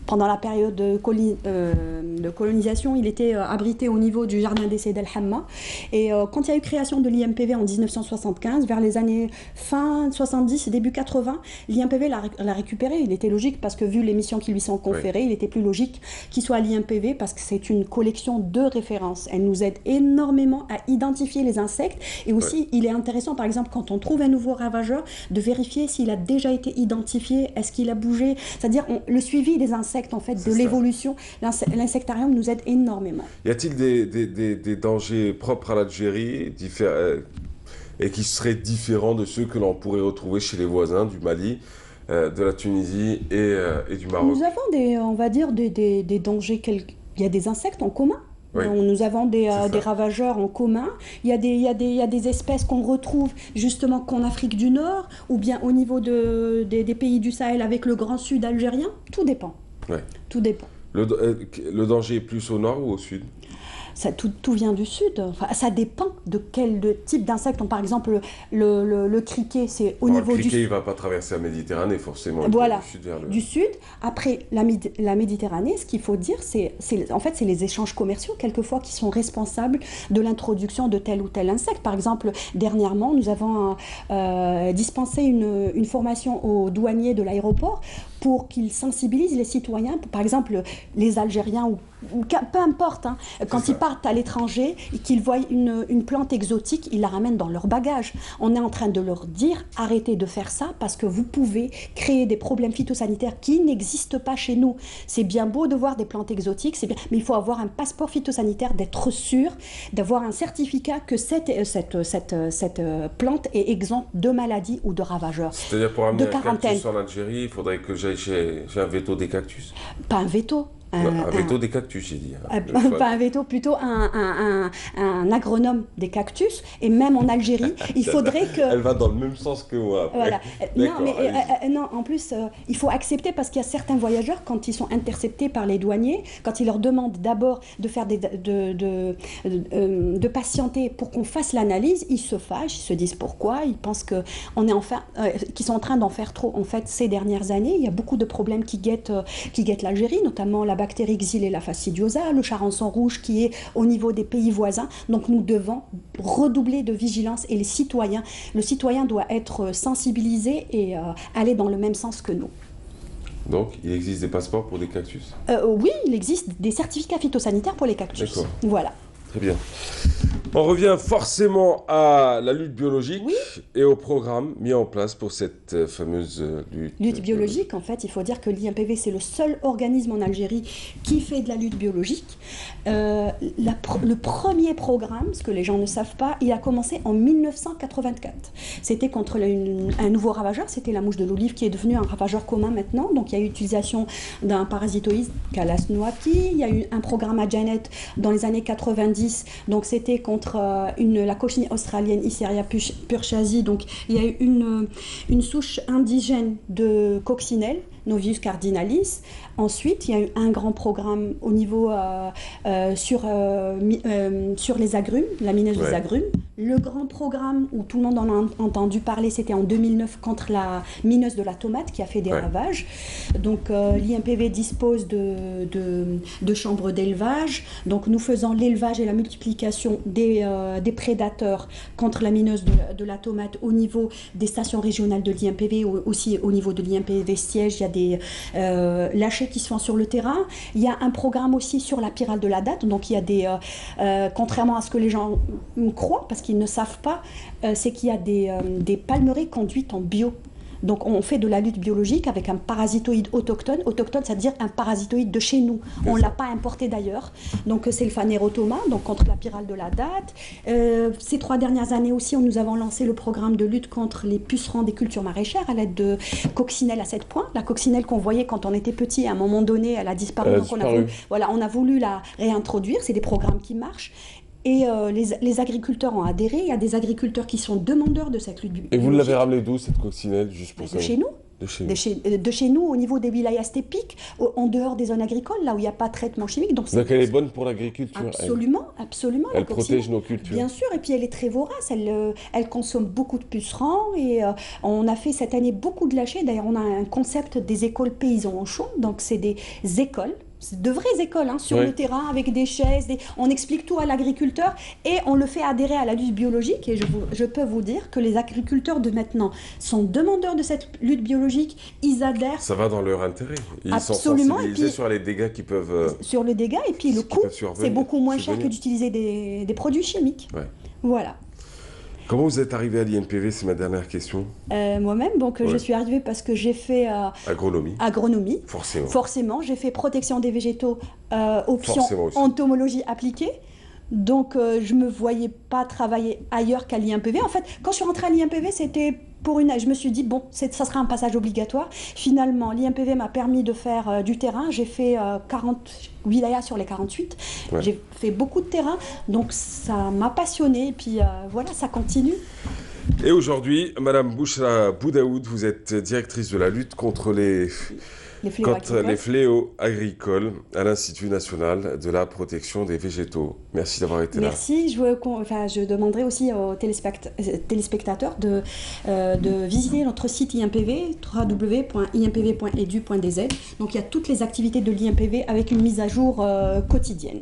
pendant la période de colonisation, il était abrité au niveau du jardin d'essai d'El Hamma. Et quand il y a eu création de l'INPV en 1975, vers les années fin 70 et début 80, l'INPV l'a récupéré. Il était logique parce que vu les missions qui lui sont conférées, il était plus logique qu'il soit à l'INPV parce que c'est une collection de références. Elle nous aide énormément à identifier les insectes. Et aussi, il est intéressant, par exemple, quand on trouve un nouveau ravageur, de vérifier s'il a déjà été identifié, est-ce qu'il a bougé. C'est-à-dire le suivi des insectes, en fait, de l'évolution. L'insectarium nous aide énormément. Y a-t-il des dangers propres à l'Algérie et qui seraient différents de ceux que l'on pourrait retrouver chez les voisins du Mali, de la Tunisie et du Maroc? Nous avons on va dire des dangers. Il y a des insectes en commun. Oui. Nous avons des ravageurs en commun. Il y a des espèces qu'on retrouve justement qu'en Afrique du Nord ou bien au niveau des pays du Sahel avec le Grand Sud algérien. Tout dépend. Ouais. Tout dépend. Le danger est plus au nord ou au sud? tout vient du sud. Enfin, ça dépend de quel type d'insecte. Par exemple, le criquet, c'est au niveau du... Le criquet, il ne va pas traverser la Méditerranée, forcément. Voilà, du sud vers le... du sud. Après, la Méditerranée, ce qu'il faut dire, c'est les échanges commerciaux, quelquefois, qui sont responsables de l'introduction de tel ou tel insecte. Par exemple, dernièrement, nous avons dispensé une formation aux douaniers de l'aéroport pour qu'ils sensibilisent les citoyens, par exemple les Algériens ou peu importe, hein, quand ils partent à l'étranger et qu'ils voient une plante exotique, ils la ramènent dans leur bagage. On est en train de leur dire arrêtez de faire ça parce que vous pouvez créer des problèmes phytosanitaires qui n'existent pas chez nous. C'est bien beau de voir des plantes exotiques, c'est bien, mais il faut avoir un passeport phytosanitaire, d'être sûr, d'avoir un certificat que cette plante est exempte de maladies ou de ravageurs. C'est-à-dire pour amener un cactus en Algérie, il faudrait que j'aille chez un veto des cactus. Pas un veto. Un veto des cactus, j'ai dit. Pas un veto, plutôt un agronome des cactus. Et même en Algérie, il faudrait que... Elle va dans le même sens que moi. Voilà. Non, en plus, il faut accepter parce qu'il y a certains voyageurs, quand ils sont interceptés par les douaniers, quand ils leur demandent d'abord de faire de patienter pour qu'on fasse l'analyse, ils se fâchent, ils se disent pourquoi, ils pensent qu'ils sont en train d'en faire trop. En fait, ces dernières années, il y a beaucoup de problèmes qui guettent l'Algérie, notamment la bactérie Xylella fastidiosa, le charançon rouge qui est au niveau des pays voisins. Donc nous devons redoubler de vigilance et le citoyen doit être sensibilisé et aller dans le même sens que nous. Donc, il existe des passeports pour des cactus? Oui, il existe des certificats phytosanitaires pour les cactus. D'accord. Voilà. Très bien. On revient forcément à la lutte biologique et au programme mis en place pour cette fameuse lutte biologique. En fait, il faut dire que l'INPV, c'est le seul organisme en Algérie qui fait de la lutte biologique. Le premier programme, ce que les gens ne savent pas, il a commencé en 1984. C'était contre un nouveau ravageur, c'était la mouche de l'olive qui est devenue un ravageur commun maintenant. Donc il y a eu utilisation d'un parasitoïde, Calas noaki. Il y a eu un programme à Janet dans les années 90. Donc c'était contre la cochenille australienne Isseria purchazi. Donc il y a eu une souche indigène de coccinelle, Novius cardinalis. Ensuite, il y a eu un grand programme au niveau sur les agrumes, la mineuse des agrumes. Le grand programme où tout le monde en a entendu parler, c'était en 2009 contre la mineuse de la tomate qui a fait des ravages. Donc l'INPV dispose de chambres d'élevage. Donc nous faisons l'élevage et la multiplication des prédateurs contre la mineuse de la tomate au niveau des stations régionales de l'INPV, aussi au niveau de l'INPV siège. Il y a des lâchers qui se font sur le terrain. Il y a un programme aussi sur la pyrale de la date. Donc il y a des, contrairement à ce que les gens croient, parce qu'ils ne savent pas, c'est qu'il y a des palmeraies conduites en bio. Donc on fait de la lutte biologique avec un parasitoïde autochtone. Autochtone, c'est-à-dire un parasitoïde de chez nous. On ne l'a pas importé d'ailleurs. Donc c'est le Phanerotoma, donc contre la pyrale de la date. Ces 3 dernières années aussi, nous avons lancé le programme de lutte contre les pucerons des cultures maraîchères à l'aide de coccinelle à 7 points. La coccinelle qu'on voyait quand on était petit, à un moment donné, elle a disparu. On a voulu la réintroduire. C'est des programmes qui marchent. Et les agriculteurs ont adhéré. Il y a des agriculteurs qui sont demandeurs de cette lutte biologique. Et vous l'avez ramené d'où, cette coccinelle, juste pour ça? De chez nous. De chez nous, au niveau des wilayas stépiques, en dehors des zones agricoles, là où il n'y a pas de traitement chimique. Donc elle est bonne pour l'agriculture. Absolument. Elle protège nos cultures. Bien sûr, et puis elle est très vorace. Elle consomme beaucoup de pucerons. Et on a fait cette année beaucoup de lâchers. D'ailleurs, on a un concept des écoles paysans en champ. Donc c'est des écoles. C'est de vraies écoles sur le terrain avec des chaises, on explique tout à l'agriculteur et on le fait adhérer à la lutte biologique. Et je peux vous dire que les agriculteurs de maintenant sont demandeurs de cette lutte biologique, ils adhèrent. Ça va dans leur intérêt. Ils sont sensibilisés sur les dégâts qui peuvent... Sur les dégâts et puis le coût, c'est beaucoup moins cher que d'utiliser des produits chimiques. Ouais. Voilà. Comment vous êtes arrivé à l'INPV? C'est ma dernière question. Moi-même, donc je suis arrivée parce que j'ai fait agronomie. Forcément, j'ai fait protection des végétaux, option entomologie appliquée. Donc je me voyais pas travailler ailleurs qu'à l'INPV. En fait, quand je suis rentrée à l'INPV, c'était je me suis dit bon, ça sera un passage obligatoire. Finalement, l'INPV m'a permis de faire du terrain. J'ai fait 40 wilayas sur les 48. J'ai fait beaucoup de terrain, donc ça m'a passionnée. Et puis voilà, ça continue. Et aujourd'hui, Madame Bouchra Boudaoud, vous êtes directrice de la lutte contre les fléaux agricoles à l'Institut national de la protection des végétaux. Merci d'avoir été là. Merci. Je demanderai aussi aux téléspectateurs de visiter notre site IMPV, www.impv.edu.dz. Donc il y a toutes les activités de l'IMPV avec une mise à jour quotidienne.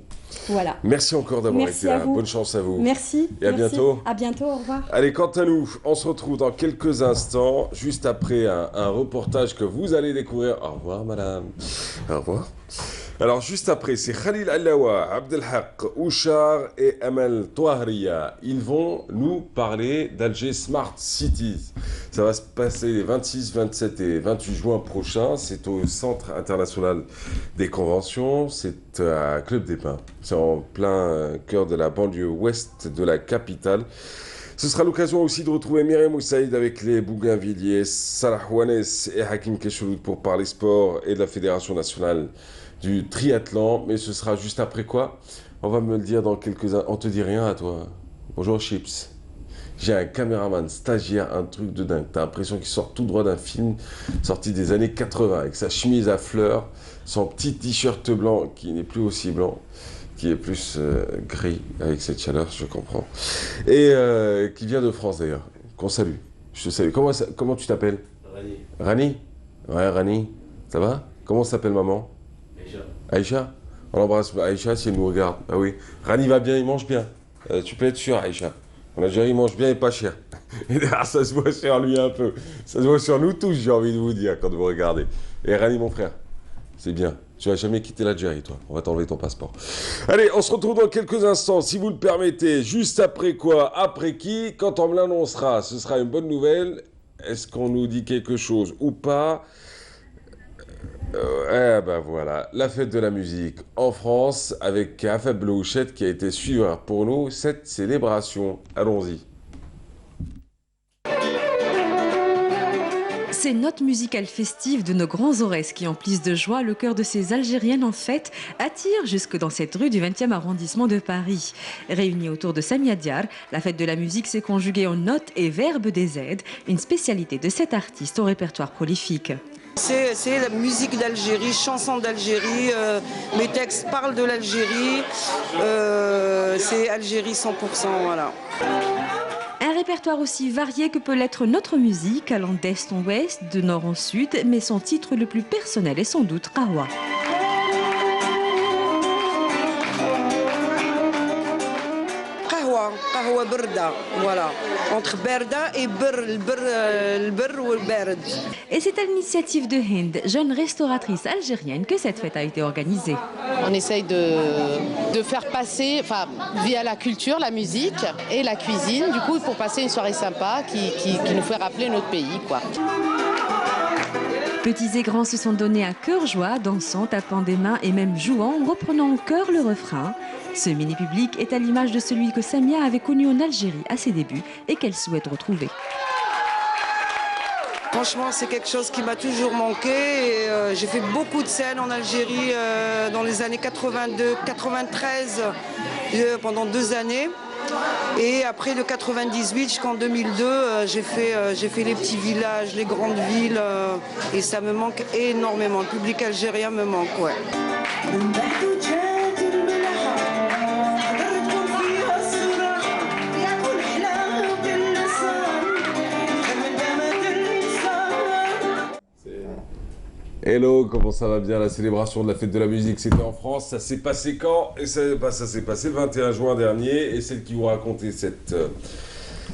Voilà. Merci encore d'avoir été là. Bonne chance à vous. Merci. Et à bientôt. À bientôt, au revoir. Allez, quant à nous, on se retrouve dans quelques instants, juste après un reportage que vous allez découvrir. Au revoir, madame. Au revoir. Alors, juste après, c'est Khalil Allawa, Abdelhaq, Ouchar et Amal Touahriya. Ils vont nous parler d'Alger Smart Cities. Ça va se passer les 26, 27 et 28 juin prochains. C'est au Centre international des conventions. C'est à Club des Pins. C'est en plein cœur de la banlieue ouest de la capitale. Ce sera l'occasion aussi de retrouver Myriam Oussaïd avec les Bougainvilliers, Salah Ouanès et Hakim Kesheloud pour parler sport et de la Fédération nationale du triathlon. Mais ce sera juste après quoi? On va me le dire dans quelques instants. On te dit rien à toi. Bonjour Chips. J'ai un caméraman stagiaire, un truc de dingue. T'as l'impression qu'il sort tout droit d'un film sorti des années 80 avec sa chemise à fleurs, son petit t-shirt blanc qui n'est plus aussi blanc, qui est plus gris avec cette chaleur, je comprends. Et qui vient de France d'ailleurs, qu'on salue. Je te salue. Comment tu t'appelles? Rani. Rani? Ouais, Rani. Ça va? Comment s'appelle maman? Aïcha. Aïcha? On embrasse Aïcha si elle nous regarde. Ah oui. Rani va bien, il mange bien. Tu peux être sûr, Aïcha. En Algérie, il mange bien et pas cher. Et derrière, ça se voit sur lui un peu. Ça se voit sur nous tous, j'ai envie de vous dire, quand vous regardez. Et Rani, mon frère, c'est bien. Tu vas jamais quitter l'Algérie, toi. On va t'enlever ton passeport. Allez, on se retrouve dans quelques instants, si vous le permettez. Juste après quoi? Après qui? Quand on me l'annoncera, ce sera une bonne nouvelle. Est-ce qu'on nous dit quelque chose ou pas? Ben voilà, la fête de la musique en France avec Afab Blouchet qui a été suivre pour nous cette célébration. Allons-y. Ces notes musicales festives de nos grands Aurès qui emplissent de joie le cœur de ces Algériennes en fête attirent jusque dans cette rue du 20e arrondissement de Paris. Réunis autour de Samia Diar, la fête de la musique s'est conjuguée en notes et verbes des aides, une spécialité de cet artiste au répertoire prolifique. C'est la musique d'Algérie, chansons d'Algérie, mes textes parlent de l'Algérie, c'est Algérie 100%, voilà. Un répertoire aussi varié que peut l'être notre musique, allant d'est en ouest, de nord en sud, mais son titre le plus personnel est sans doute Qawa. Qawa Berda, voilà. Entre Berda et le Ber ou le Berd. Et c'est à l'initiative de Hind, jeune restauratrice algérienne, que cette fête a été organisée. On essaye de faire passer, via la culture, la musique et la cuisine, du coup, pour passer une soirée sympa qui nous fait rappeler notre pays, quoi. Petits et grands se sont donnés à cœur joie, dansant, tapant des mains et même jouant, reprenant en chœur le refrain. Ce mini-public est à l'image de celui que Samia avait connu en Algérie à ses débuts et qu'elle souhaite retrouver. Franchement, c'est quelque chose qui m'a toujours manqué. J'ai fait beaucoup de scènes en Algérie dans les années 82, 93, pendant 2 années. Et après de 98 jusqu'en 2002, j'ai fait les petits villages, les grandes villes, et ça me manque énormément. Le public algérien me manque, ouais. Hello, comment ça va bien? La célébration de la fête de la musique, c'était en France. Ça s'est passé quand? Et ça s'est passé le 21 juin dernier. Et celle qui vous racontait cette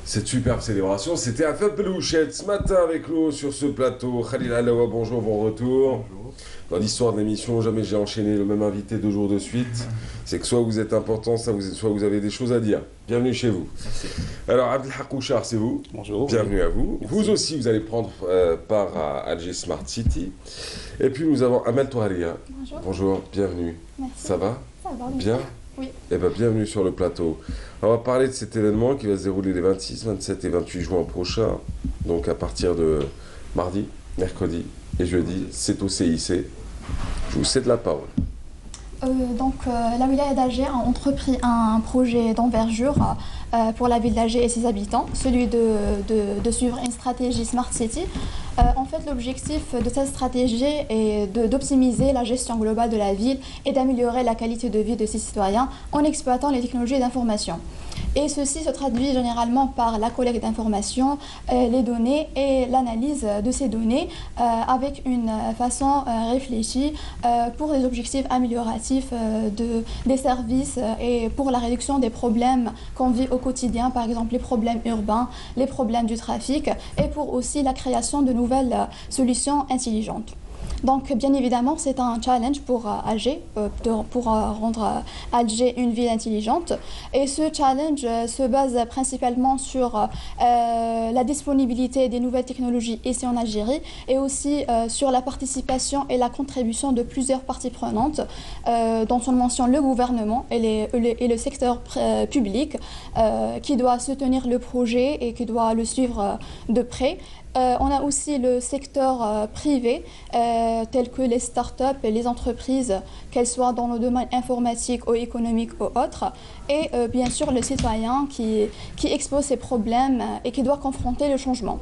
superbe célébration, c'était Afab Blouchet. Ce matin avec nous sur ce plateau, Khalil Allawa, bonjour, bon retour. Bonjour. Dans l'histoire de l'émission, jamais j'ai enchaîné le même invité 2 jours de suite. C'est que soit vous êtes important, soit vous avez des choses à dire. Bienvenue chez vous. Merci. Alors, Abdelhaq Ouchar, c'est vous. Bonjour. Bienvenue à vous. Merci. Vous aussi, vous allez prendre part à Alger Smart City. Et puis, nous avons Amal Touahriya. Bonjour. Bonjour, bienvenue. Merci. Ça va? Ça va bien. Oui. Eh bien, bienvenue sur le plateau. On va parler de cet événement qui va se dérouler les 26, 27 et 28 juin prochains. Donc, à partir de mardi, mercredi et jeudi, c'est au CIC. Je vous cède la parole. La wilaya d'Alger a entrepris un projet d'envergure pour la ville d'Alger et ses habitants, celui de suivre une stratégie Smart City. En fait, l'objectif de cette stratégie est d'optimiser la gestion globale de la ville et d'améliorer la qualité de vie de ses citoyens en exploitant les technologies d'information. Et ceci se traduit généralement par la collecte d'informations, les données et l'analyse de ces données avec une façon réfléchie pour des objectifs amélioratifs des services et pour la réduction des problèmes qu'on vit au quotidien, par exemple les problèmes urbains, les problèmes du trafic, et pour aussi la création de nouvelles solutions intelligentes. Donc, bien évidemment, c'est un challenge pour Alger, pour rendre Alger une ville intelligente. Et ce challenge se base principalement sur la disponibilité des nouvelles technologies ici en Algérie et aussi sur la participation et la contribution de plusieurs parties prenantes, dont on mentionne le gouvernement et le secteur public qui doit soutenir le projet et qui doit le suivre de près. On a aussi le secteur privé, tel que les startups et les entreprises, qu'elles soient dans le domaine informatique ou économique ou autre, et bien sûr le citoyen qui expose ses problèmes et qui doit confronter le changement.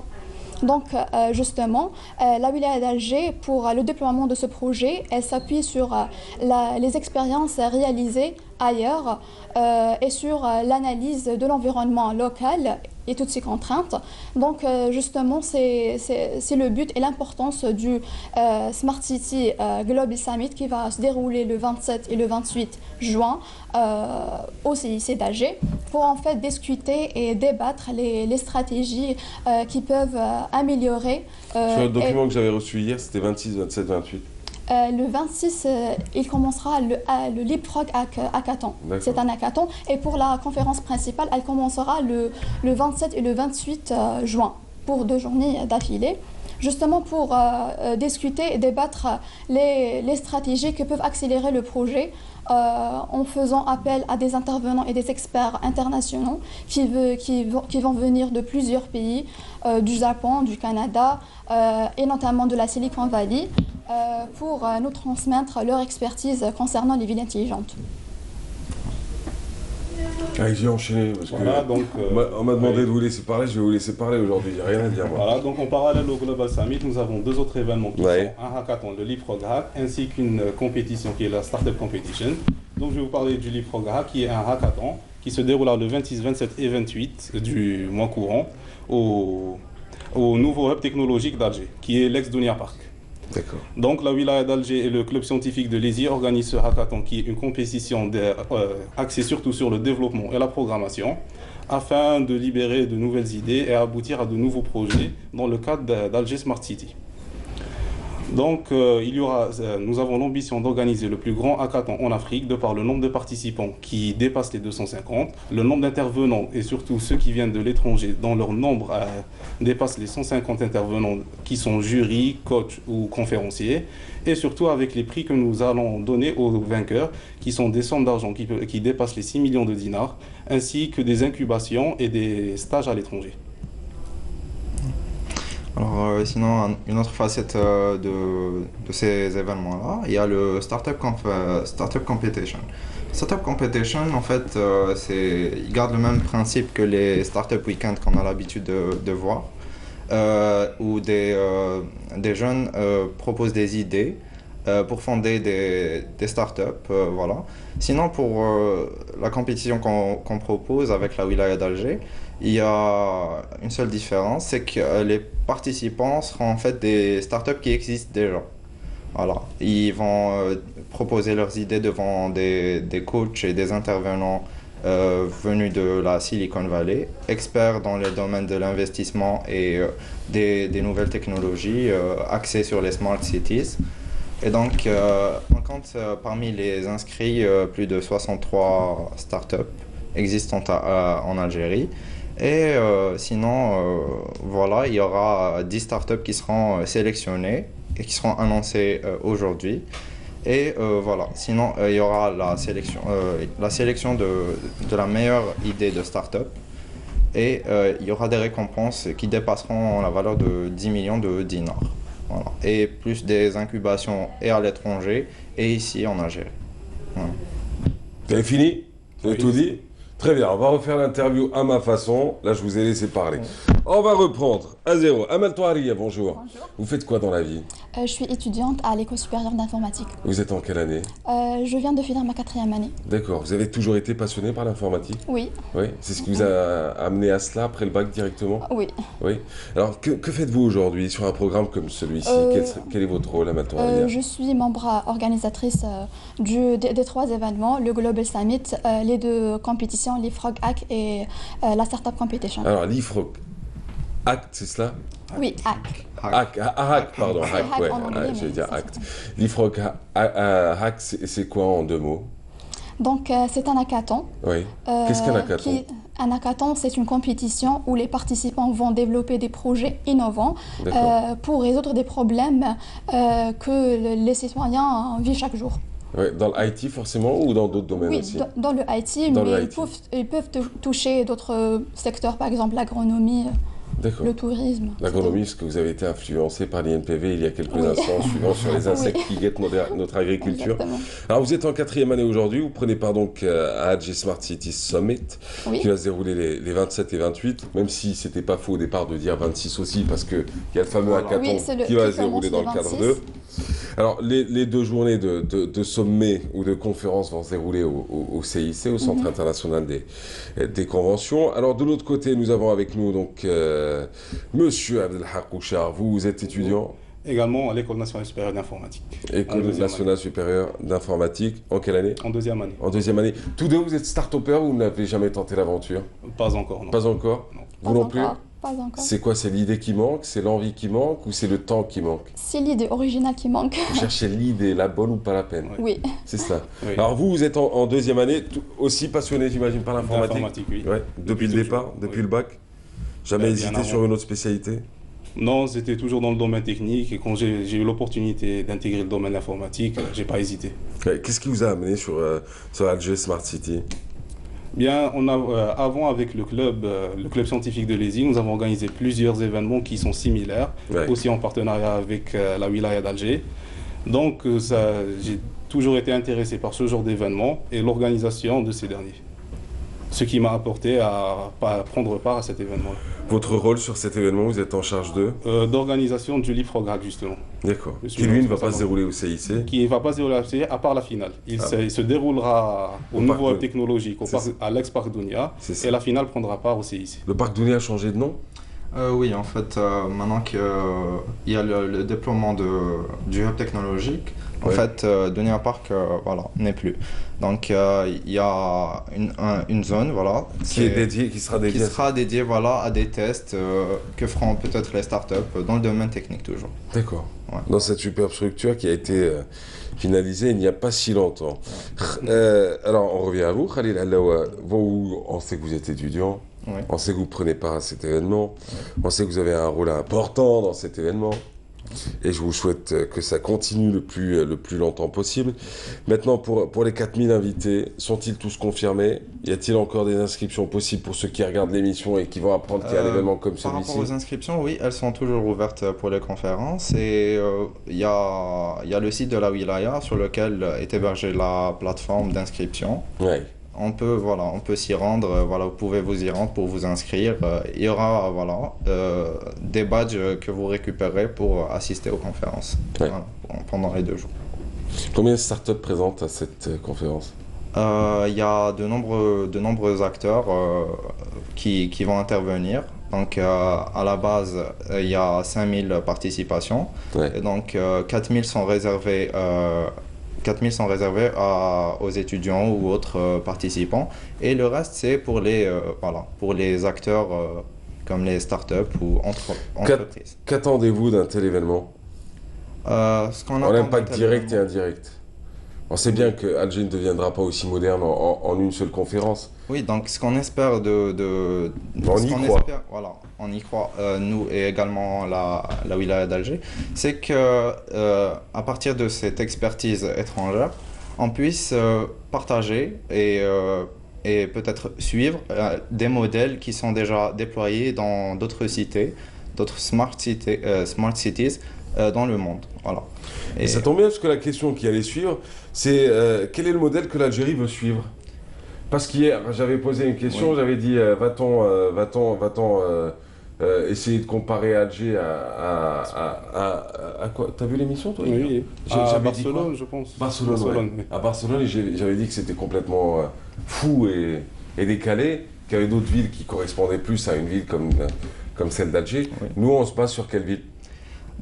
Donc justement, la wilaya d'Alger, pour le déploiement de ce projet, elle s'appuie sur les expériences réalisées ailleurs et sur l'analyse de l'environnement local et toutes ces contraintes. Donc justement, c'est le but et l'importance du Smart City Global Summit qui va se dérouler le 27 et le 28 juin au CIC d'Alger pour en fait discuter et débattre les stratégies qui peuvent améliorer. Sur le document que j'avais reçu hier, c'était 26, 27, 28. Le 26, il commencera le Leapfrog Hackathon. C'est un hackathon. Et pour la conférence principale, elle commencera le 27 et le 28 juin, pour 2 journées d'affilée. Justement pour discuter et débattre les stratégies qui peuvent accélérer le projet en faisant appel à des intervenants et des experts internationaux qui vont venir de plusieurs pays, du Japon, du Canada et notamment de la Silicon Valley pour nous transmettre leur expertise concernant les villes intelligentes. J'ai enchaîné parce voilà, que donc, on m'a demandé de vous laisser parler, je vais vous laisser parler aujourd'hui, il n'y a rien à dire. Moi. Voilà, donc en parallèle au Global Summit, nous avons 2 autres événements qui sont un hackathon, le Leapfrog Hack, ainsi qu'une compétition qui est la Startup Competition. Donc je vais vous parler du Leapfrog Hack qui est un hackathon qui se déroulera le 26, 27 et 28 du mois courant au nouveau hub technologique d'Alger, qui est l'ex-Dunia Park. D'accord. Donc la wilaya d'Alger et le club scientifique de l'ESI organisent ce hackathon qui est une compétition axée surtout sur le développement et la programmation afin de libérer de nouvelles idées et aboutir à de nouveaux projets dans le cadre d'Alger Smart City. Donc nous avons l'ambition d'organiser le plus grand hackathon en Afrique de par le nombre de participants qui dépasse les 250, le nombre d'intervenants et surtout ceux qui viennent de l'étranger dont leur nombre dépasse les 150 intervenants qui sont jurys, coachs ou conférenciers, et surtout avec les prix que nous allons donner aux vainqueurs qui sont des sommes d'argent qui dépassent les 6 millions de dinars ainsi que des incubations et des stages à l'étranger. Alors sinon, une autre facette de ces événements-là, il y a le Startup Competition. Startup Competition, en fait, il garde le même principe que les Startup Weekend qu'on a l'habitude de voir, où des jeunes proposent des idées pour fonder des startups, voilà. Sinon, pour la compétition qu'on propose avec la wilaya d'Alger, il y a une seule différence, c'est que les participants seront en fait des startups qui existent déjà. Voilà. Ils vont proposer leurs idées devant des coachs et des intervenants venus de la Silicon Valley, experts dans les domaines de l'investissement et des nouvelles technologies axées sur les smart cities. Et donc, on compte parmi les inscrits plus de 63 startups existantes en Algérie. Et sinon, voilà, il y aura 10 startups qui seront sélectionnées et qui seront annoncées aujourd'hui. Et voilà, sinon, il y aura la sélection de la meilleure idée de startup. Et il y aura des récompenses qui dépasseront la valeur de 10 millions de dinars. Voilà. Et plus des incubations et à l'étranger et ici en Algérie. Vous avez fini? Vous avez tout dit? Très bien, on va refaire l'interview à ma façon. Là, je vous ai laissé parler. On va reprendre à zéro. Amal Touharia, bonjour. Bonjour. Vous faites quoi dans la vie? Je suis étudiante à l'École supérieure d'informatique. Vous êtes en quelle année? Je viens de finir ma 4e année. D'accord. Vous avez toujours été passionné par l'informatique? Oui. Oui. C'est ce qui vous a amené à cela après le bac directement? Oui. Oui. Alors, que faites-vous aujourd'hui sur un programme comme celui-ci? Quel est votre rôle, Amal Touharia? Je suis membre organisatrice des 3 événements, le Global Summit, les 2 compétitions, l'IFROG Hack et la Startup Competition. Alors, l'IFROG Act, c'est cela? Oui, Hack. Pardon, Hack, ouais, je vais dire Act. L'IFROG Hack, c'est quoi en 2 mots? Donc, c'est un hackathon. Oui. Qu'est-ce qu'un hackathon? Un hackathon, c'est une compétition où les participants vont développer des projets innovants pour résoudre des problèmes que les citoyens vivent chaque jour. Ouais, dans l'IT forcément ou dans d'autres domaines aussi? Oui, dans le IT, mais ils peuvent toucher d'autres secteurs, par exemple l'agronomie, le tourisme. L'agronomie, parce que vous avez été influencé par l'INPV il y a quelques instants, suivant sur les insectes qui guettent notre agriculture. Exactement. Alors vous êtes en 4e année aujourd'hui, vous prenez part donc à Alger Smart City Summit, qui va se dérouler les 27 et 28, même si c'était pas faux au départ de dire 26 aussi, parce qu'il y a le fameux hackathon qui va se dérouler dans le cadre 2. Alors, les 2 journées de sommet ou de conférences vont se dérouler au CIC, au Centre international des conventions. Alors, de l'autre côté, nous avons avec nous donc Monsieur Abdelhak Ouchar. Vous êtes étudiant? Également à l'École nationale supérieure d'informatique. École nationale supérieure d'informatique. En quelle année? En 2e année. En 2e année. Tous deux, vous êtes start-upers ou vous n'avez jamais tenté l'aventure? Pas encore, non. Pas encore? Non. Vous non plus? Pas encore. C'est quoi? C'est l'idée qui manque? C'est l'envie qui manque? Ou c'est le temps qui manque? C'est l'idée originale qui manque. Vous cherchez l'idée, la bonne ou pas la peine? Oui. C'est ça. Oui. Alors vous êtes en 2e année, aussi passionné, j'imagine, par l'informatique? L'informatique, oui. Ouais. Depuis le départ? Depuis le bac? Jamais hésité sur une autre spécialité? Non, c'était toujours dans le domaine technique et quand j'ai eu l'opportunité d'intégrer le domaine informatique, j'ai pas hésité. Qu'est-ce qui vous a amené sur Alger Smart City? Bien, on a, avant avec le club scientifique de l'ESI, nous avons organisé plusieurs événements qui sont similaires, aussi en partenariat avec la wilaya d'Alger. Donc j'ai toujours été intéressé par ce genre d'événements et l'organisation de ces derniers. Ce qui m'a apporté à prendre part à cet événement-là. Votre rôle sur cet événement, vous êtes en charge d'organisation du l'IFROG Hack, justement. D'accord. Qui lui ne va pas se dérouler au CIC? Qui ne va pas se dérouler au CIC, à part la finale. Il se déroulera au nouveau technologique, à l'ex-Parc Dounia, et la finale prendra part au CIC. Le Parc Dounia a changé de nom? Oui, en fait, maintenant qu'il y a le déploiement du hub technologique, en fait, Dounia Park n'est plus. Donc, il y a une zone qui sera dédiée à des tests que feront peut-être les startups dans le domaine technique toujours. D'accord. Ouais. Dans cette superbe structure qui a été finalisée il n'y a pas si longtemps. Alors, on revient à vous, Khalil Allaoua. Vous, on sait que vous êtes étudiant. Oui. On sait que vous prenez part à cet événement. On sait que vous avez un rôle important dans cet événement. Et je vous souhaite que ça continue le plus longtemps possible. Maintenant, pour les 4000 invités, sont-ils tous confirmés? Y a-t-il encore des inscriptions possibles pour ceux qui regardent l'émission et qui vont apprendre qu'il y a un événement comme celui-ci? Par rapport aux inscriptions, oui, elles sont toujours ouvertes pour les conférences. Et il y a le site de la wilaya sur lequel est hébergée la plateforme d'inscription. Ouais. On peut s'y rendre, vous pouvez vous y rendre pour vous inscrire. Il y aura des badges que vous récupérez pour assister aux conférences pendant les 2 jours. Combien de startups présentes à cette conférence? Il y a de nombreux acteurs qui vont intervenir. Donc à la base, il y a 5000 participations. Et donc 4000 sont réservés aux étudiants ou autres participants. Et le reste, c'est pour les acteurs comme les startups ou entreprises. Qu'attendez-vous d'un tel événement? On a l'impact direct et indirect. On sait bien que Alger ne deviendra pas aussi moderne en une seule conférence. Oui, donc ce qu'on espère on y croit, nous et également la wilaya d'Alger, c'est que à partir de cette expertise étrangère, on puisse partager et peut-être suivre des modèles qui sont déjà déployés dans d'autres cités, smart cities dans le monde. Voilà. Et ça tombe bien parce que la question qui allait suivre, c'est quel est le modèle que l'Algérie veut suivre? Parce qu'hier, j'avais posé une question, j'avais dit va-t-on essayer de comparer Alger à quoi? T'as vu l'émission toi? Oui, à Barcelone, je pense. Barcelone, oui. À Barcelone, j'avais dit que c'était complètement fou et décalé, qu'il y avait d'autres villes qui correspondaient plus à une ville comme celle d'Alger. Oui. Nous, on se base sur quelle ville?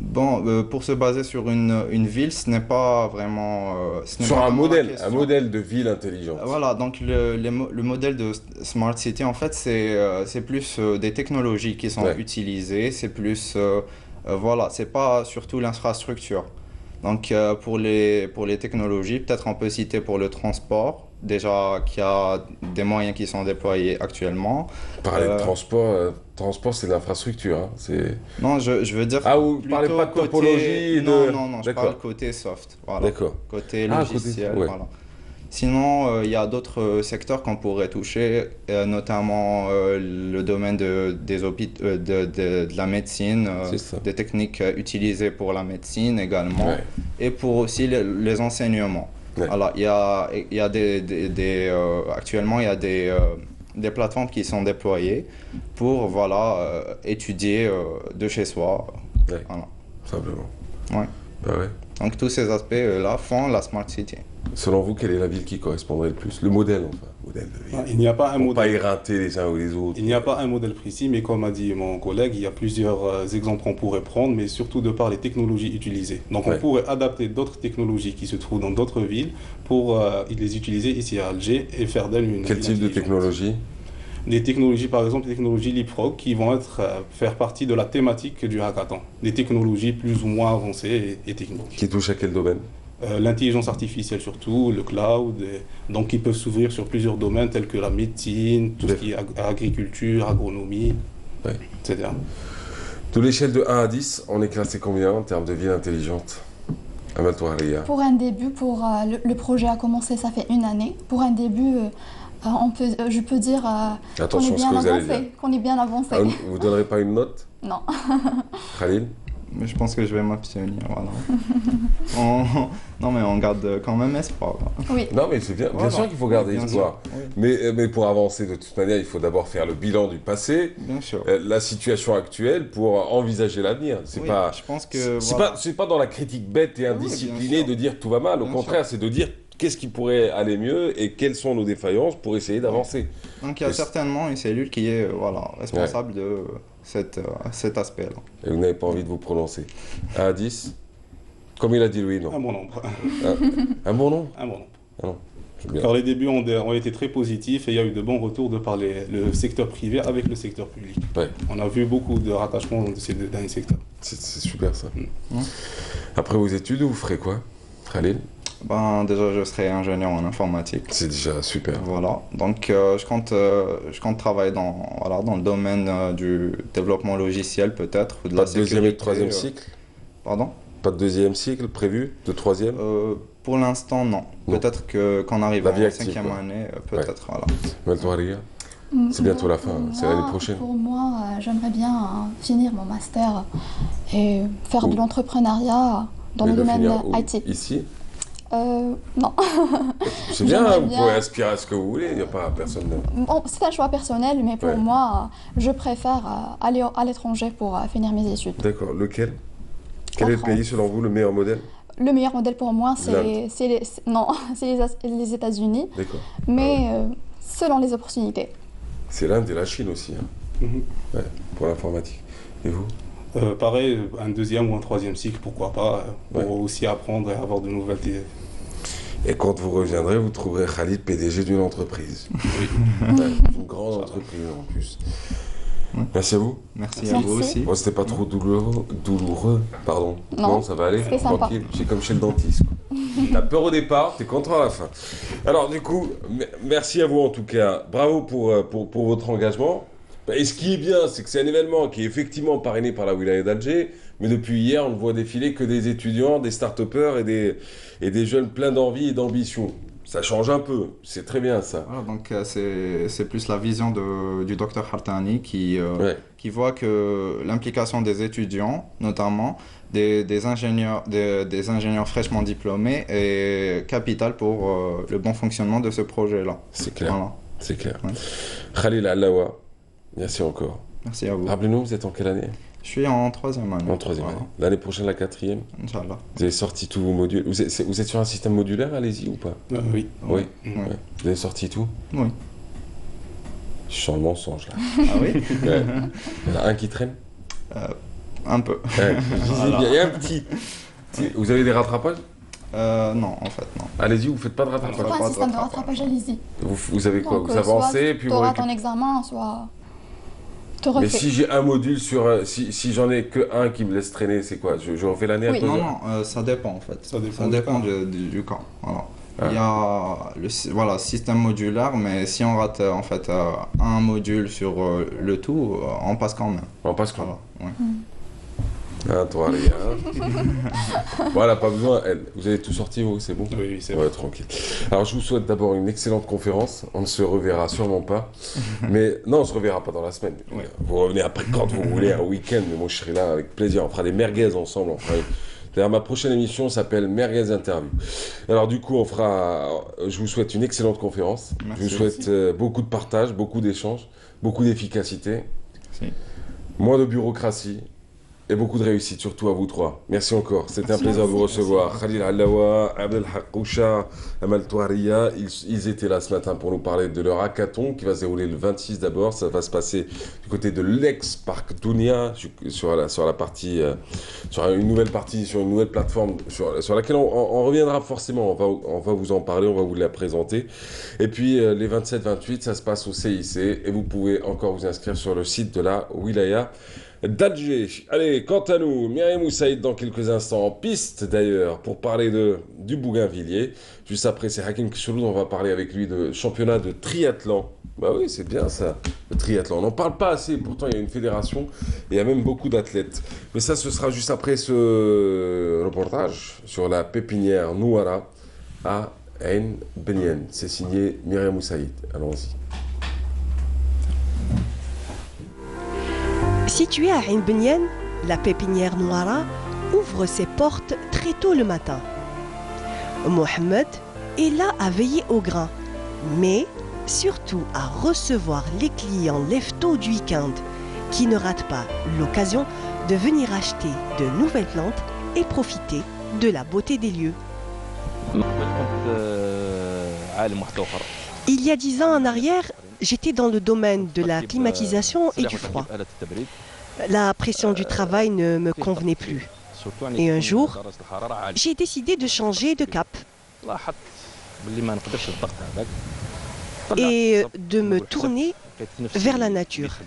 Bon, pour se baser sur une ville, ce n'est pas vraiment... sur un modèle de ville intelligente. Voilà, donc le modèle de Smart City, en fait, c'est plus des technologies qui sont utilisées, c'est plus... voilà, c'est pas surtout l'infrastructure. Donc pour les technologies, peut-être on peut citer pour le transport, déjà qu'il y a des moyens qui sont déployés actuellement. Parler de transport c'est de l'infrastructure. Hein. Non, je veux dire... Ah, vous ne parlez pas de topologie Non, je parle côté soft. Voilà. D'accord. Côté logiciel, voilà. Sinon, il y a d'autres secteurs qu'on pourrait toucher, notamment le domaine de la médecine, des techniques utilisées pour la médecine également, et pour aussi les enseignements. Alors, actuellement, il y a des plateformes qui sont déployées pour étudier de chez soi. Voilà. Simplement. Ouais. Bah ouais. Donc tous ces aspects-là font la Smart City. Selon vous, quelle est la ville qui correspondrait le plus? Le modèle, enfin. Modèle de ville. Il n'y a pas un modèle. Pas éreinter les uns ou les autres. Il n'y a pas un modèle précis, mais comme a dit mon collègue, il y a plusieurs exemples qu'on pourrait prendre, mais surtout de par les technologies utilisées. Donc on pourrait adapter d'autres technologies qui se trouvent dans d'autres villes pour les utiliser ici à Alger et faire d'elles une... Quel type de technologie? Des technologies, par exemple, les technologies Leapfrog qui vont faire partie de la thématique du hackathon. Des technologies plus ou moins avancées et techniques. Qui touchent à quel domaine? L'intelligence artificielle surtout, le cloud, donc qui peuvent s'ouvrir sur plusieurs domaines tels que la médecine, tout ce qui est agriculture, agronomie, etc. De l'échelle de 1 à 10, on est classé combien en termes de ville intelligente? Amal Touharia. Pour un début, le projet a commencé, ça fait une année. Pour un début... je peux dire qu'on est bien avancé. Ah, vous ne donnerez pas une note? Non. Khalil? Mais je pense que je vais m'abstenir, voilà. Non mais on garde quand même espoir. Oui. Non mais c'est bien, bien sûr qu'il faut garder espoir. Oui. Mais pour avancer de toute manière, il faut d'abord faire le bilan du passé, bien sûr. La situation actuelle pour envisager l'avenir. C'est pas, je pense que c'est pas dans la critique bête et indisciplinée de dire tout va mal. Au contraire, c'est de dire qu'est-ce qui pourrait aller mieux et quelles sont nos défaillances pour essayer d'avancer. Donc il y a certainement une cellule qui est responsable de cet aspect-là. Et vous n'avez pas envie de vous prononcer. 1 à 10 ? Comme il a dit Louis, non? Un bon nombre. Un bon nombre? Un bon nombre. Ah non. Car les débuts ont été très positifs et il y a eu de bons retours de par le secteur privé avec le secteur public. Ouais. On a vu beaucoup de rattachements de ces deux derniers secteurs. C'est super ça. Après vos études, vous ferez quoi, Khalil? Déjà, je serai ingénieur en informatique. C'est déjà super. Voilà. Donc, je compte travailler dans le domaine du développement logiciel, peut-être, ou de la sécurité. Pas de deuxième et de troisième cycle? Pardon? Pas de deuxième cycle prévu? De troisième? Pour l'instant, non. Peut-être qu'on arrive en cinquième année, peut-être. Voilà. C'est bientôt la fin, c'est l'année prochaine. Pour moi, j'aimerais bien finir mon master et faire de l'entrepreneuriat dans le domaine IT. Ici? Non. C'est bien, vous pouvez aspirer à ce que vous voulez, il n'y a pas personne. Bon, c'est un choix personnel, mais pour moi, je préfère aller à l'étranger pour finir mes études. D'accord, lequel? Quel est le pays selon vous le meilleur modèle? Le meilleur modèle pour moi, c'est les États-Unis. D'accord. Mais selon les opportunités. C'est l'Inde et la Chine aussi, hein. Pour l'informatique. Et vous? Pareil, un deuxième ou un troisième cycle, pourquoi pas, pour aussi apprendre et avoir de nouvelles idées. Et quand vous reviendrez, vous trouverez Khalid PDG d'une entreprise. Oui. Une grande entreprise en plus. Merci à vous. Merci à vous aussi. Bon, c'était pas trop douloureux, pardon. Non, ça va aller, tranquille. C'est comme chez le dentiste. T'as peur au départ, t'es content à la fin. Alors du coup, merci à vous en tout cas. Bravo pour votre engagement. Et ce qui est bien, c'est que c'est un événement qui est effectivement parrainé par la wilaya d'Alger, mais depuis hier, on ne voit défiler que des étudiants, des start-upers et des jeunes pleins d'envie et d'ambition. Ça change un peu, c'est très bien ça. Voilà, donc c'est plus la vision du docteur Hartani qui voit que l'implication des étudiants, notamment des ingénieurs fraîchement diplômés, est capitale pour le bon fonctionnement de ce projet-là. C'est clair, voilà. C'est clair. Ouais. Khalil Allawa, merci encore. Merci à vous. Rappelez-nous, vous êtes en quelle année? Je suis en 3e année. En 3e année. L'année prochaine, la 4e? Inch'Allah. Vous avez sorti tous vos modules. Vous êtes sur un système modulaire, allez-y ou pas? Oui. Oui. Ouais. Vous avez sorti tout? Oui. Je sens le mensonge là. Ah oui? Ouais. Il y en a un qui traîne? Un peu. Ouais, je disais bien, il y a un petit. Vous avez des rattrapages? Non, en fait, non. Allez-y, vous faites pas de rattrapage? C'est pas un système de rattrapage, allez-y. Vous avez quoi? Donc, vous avancez, puis tu vous auras ton examen, soit... Mais si j'ai un module sur... si j'en ai que un qui me laisse traîner, c'est quoi? Je refais l'année à cause Non, ça dépend en fait. Ça dépend du camp. Voilà. Ah. Il y a le système modulaire, mais si on rate en fait un module sur le tout, on passe quand même. On passe quand même. Voilà, Hein, toi, les gars. Voilà, pas besoin. Vous avez tout sorti, vous, c'est bon? Oui, c'est bon. Tranquille. Alors, je vous souhaite d'abord une excellente conférence. On ne se reverra sûrement pas. Mais non, on ne se reverra pas dans la semaine. Ouais. Vous revenez après quand vous voulez, un week-end. Mais moi, je serai là avec plaisir. On fera des merguez ensemble. D'ailleurs, ma prochaine émission s'appelle Merguez Interview. Alors, du coup, je vous souhaite une excellente conférence. Merci. Je vous souhaite beaucoup de partage, beaucoup d'échanges, beaucoup d'efficacité, moins de bureaucratie. Et beaucoup de réussite, surtout à vous trois. Merci encore, c'était un plaisir de vous recevoir. Khalil Allawa, Abdel Hakousha, Amal Touaria, ils étaient là ce matin pour nous parler de leur hackathon qui va se dérouler le 26 d'abord. Ça va se passer du côté de l'ex-Parc Dounia, sur la partie, sur une nouvelle partie, sur une nouvelle plateforme sur laquelle on reviendra forcément. On va vous en parler, on va vous la présenter. Et puis les 27-28, ça se passe au CIC et vous pouvez encore vous inscrire sur le site de la Wilaya d'Alger. Allez, quant à nous, Myriam Moussaïd dans quelques instants, en piste d'ailleurs, pour parler du Bougainvilliers. Juste après, c'est Hakim Kishouloud, on va parler avec lui de championnat de triathlon. Bah oui, c'est bien ça, le triathlon. On n'en parle pas assez, pourtant il y a une fédération et il y a même beaucoup d'athlètes. Mais ça, ce sera juste après ce reportage sur la pépinière Nouara à Ain Benyen. C'est signé Myriam Moussaïd. Allons-y. Située à Ain Benyen, la pépinière Nouara ouvre ses portes très tôt le matin. Mohamed est là à veiller au grain, mais surtout à recevoir les clients lève-tôt du week-end qui ne ratent pas l'occasion de venir acheter de nouvelles plantes et profiter de la beauté des lieux. Il y a 10 ans en arrière, j'étais dans le domaine de la climatisation et du froid. La pression du travail ne me convenait plus. Et un jour, j'ai décidé de changer de cap et de me tourner vers la nature.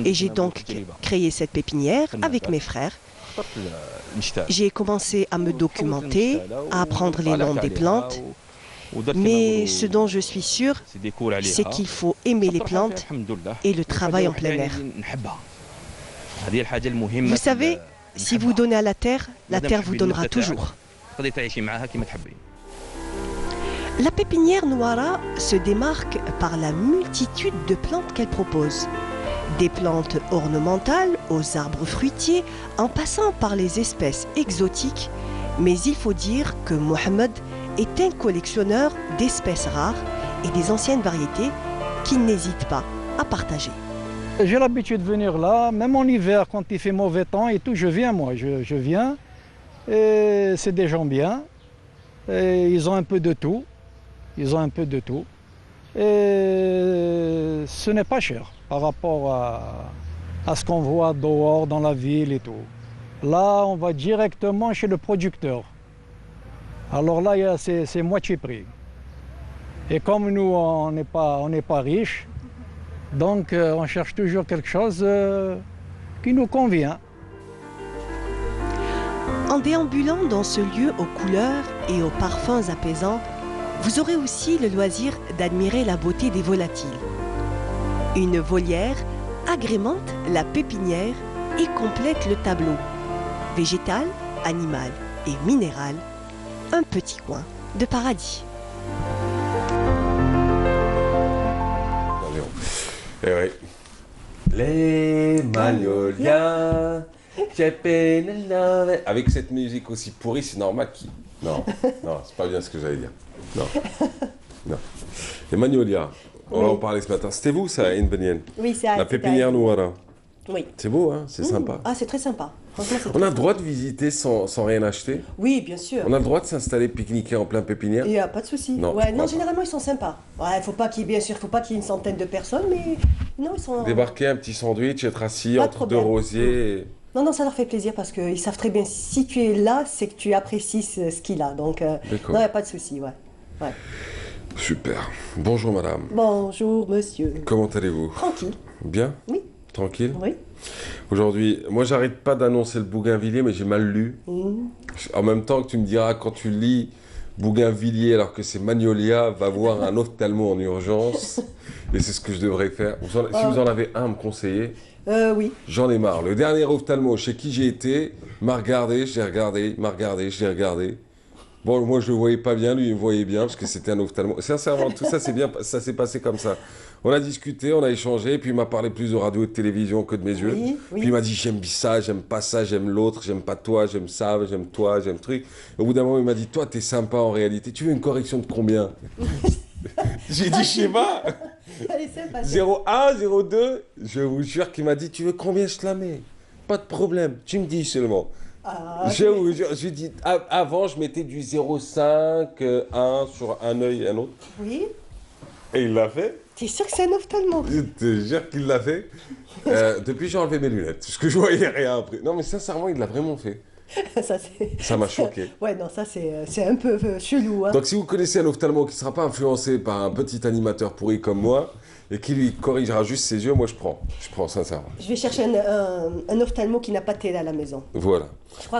Et j'ai donc créé cette pépinière avec mes frères. J'ai commencé à me documenter, à apprendre les noms des plantes. Mais ce dont je suis sûr, c'est qu'il faut aimer les plantes et le travail en plein air. Vous savez, si vous donnez à la terre vous donnera toujours. La pépinière Nouara se démarque par la multitude de plantes qu'elle propose. Des plantes ornementales aux arbres fruitiers, en passant par les espèces exotiques. Mais il faut dire que Mohamed est un collectionneur d'espèces rares et des anciennes variétés qu'il n'hésite pas à partager. J'ai l'habitude de venir là, même en hiver quand il fait mauvais temps et tout, je viens moi, je viens. Et c'est des gens bien, et ils ont un peu de tout, Et ce n'est pas cher par rapport à ce qu'on voit dehors dans la ville et tout. Là, on va directement chez le producteur. Alors là, c'est moitié prix. Et comme nous, on n'est pas riches, donc on cherche toujours quelque chose qui nous convient. En déambulant dans ce lieu aux couleurs et aux parfums apaisants, vous aurez aussi le loisir d'admirer la beauté des volatiles. Une volière agrémente la pépinière et complète le tableau. Végétal, animal et minéral, un petit coin de paradis. Eh oui. Les magnolias, avec cette musique aussi pourrie, c'est normal qui... Non, non, c'est pas bien ce que j'allais dire. Non, non. Les magnolias, on va en parler ce matin. C'était vous, ça, Aïn Benyen? Oui, c'est la pépinière Nouara. Oui. C'est beau, hein? C'est sympa. Ah, c'est très sympa. On a le droit de visiter sans rien acheter? Oui, bien sûr. On a le droit de s'installer, pique-niquer en plein pépinière? Il n'y a pas de souci. Non, ouais, non, généralement, ils sont sympas. Ouais, faut pas qu'il y ait, bien sûr, faut pas qu'il y ait une centaine de personnes, mais non, ils sont... Débarquer un petit sandwich, être assis Pas de entre deux problème. rosiers... et- Non, non, ça leur fait plaisir parce qu'ils savent très bien, si tu es là, c'est que tu apprécies ce qu'il a. Donc, non, il n'y a pas de souci, ouais. Ouais. Super. Bonjour madame. Bonjour monsieur. Comment allez-vous? Tranquille. Bien? Oui. Tranquille? Oui. Aujourd'hui, moi j'arrête pas d'annoncer le Bougainvilliers, mais j'ai mal lu. En même temps que tu me diras, quand tu lis Bougainvilliers alors que c'est Magnolia, va voir un ophtalmo en urgence. Et c'est ce que je devrais faire. Si vous en avez un à me conseiller, oui. j'en ai marre. Le dernier ophtalmo chez qui j'ai été m'a regardé, je l'ai regardé, m'a regardé, je l'ai regardé. Bon, moi je le voyais pas bien, lui il me voyait bien parce que c'était un ophtalmo. Sincèrement, tout ça c'est bien, ça s'est passé comme ça. On a discuté, on a échangé, puis il m'a parlé plus de radio et de télévision que de mes yeux. Oui. Puis il m'a dit j'aime ça, j'aime pas ça, j'aime l'autre, j'aime pas toi, j'aime ça, j'aime toi, j'aime truc. Au bout d'un moment il m'a dit toi t'es sympa en réalité, tu veux une correction de combien? J'ai dit je sais pas. Allez, c'est pas 01, 02, je vous jure qu'il m'a dit tu veux combien je te la mets? Pas de problème, tu me dis seulement. Je vous jure, je lui dis, avant je mettais du 0,5, 1 sur un œil et un autre. Oui. Et il l'a fait. T'es sûr que c'est un ophtalmo? Je te jure qu'il l'a fait. Depuis j'ai enlevé mes lunettes, parce que je voyais rien après. Non mais sincèrement il l'a vraiment fait. Ça m'a choqué. Ouais, non, ça c'est un peu chelou. Hein. Donc si vous connaissez un ophtalmo qui ne sera pas influencé par un petit animateur pourri comme moi, et qui lui corrigera juste ses yeux, moi je prends sincèrement. Je vais chercher un ophtalmo qui n'a pas de télé à la maison. Voilà.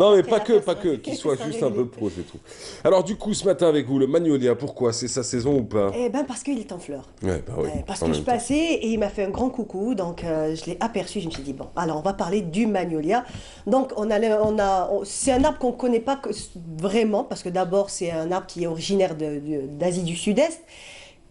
Non mais pas que, qu'il soit juste un peu pro, c'est tout. Alors du coup, ce matin avec vous, le Magnolia, pourquoi? C'est sa saison ou pas? Eh ben parce qu'il est en fleurs. Ouais, bah oui. Parce que je passais et il m'a fait un grand coucou, donc je l'ai aperçu, je me suis dit bon, alors on va parler du Magnolia. Donc c'est un arbre qu'on ne connaît pas vraiment, parce que d'abord c'est un arbre qui est originaire d'Asie du Sud-Est,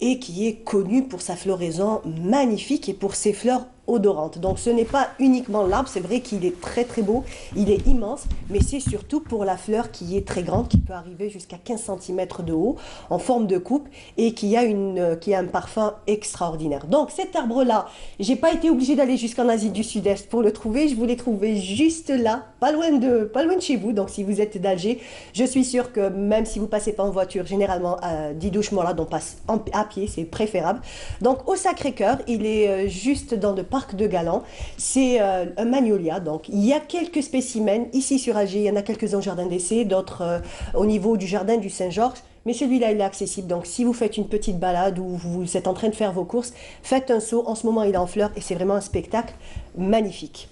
et qui est connu pour sa floraison magnifique et pour ses fleurs odorantes. Donc ce n'est pas uniquement l'arbre, c'est vrai qu'il est très très beau, il est immense, mais c'est surtout pour la fleur qui est très grande, qui peut arriver jusqu'à 15 cm de haut, en forme de coupe, et qui a un parfum extraordinaire. Donc cet arbre-là, j'ai pas été obligée d'aller jusqu'en Asie du Sud-Est pour le trouver, je voulais trouver juste là, pas loin de chez vous. Donc si vous êtes d'Alger, je suis sûre que même si vous passez pas en voiture, généralement Didouche Mourad, on passe à pied, c'est préférable. Donc au Sacré-Cœur, il est juste dans le parc de Galan. C'est un magnolia. Donc il y a quelques spécimens ici sur Alger, il y en a quelques-uns au jardin d'essai, d'autres au niveau du jardin du Saint-Georges. Mais celui-là, il est accessible. Donc, si vous faites une petite balade ou vous êtes en train de faire vos courses, faites un saut. En ce moment, il est en fleurs et c'est vraiment un spectacle magnifique.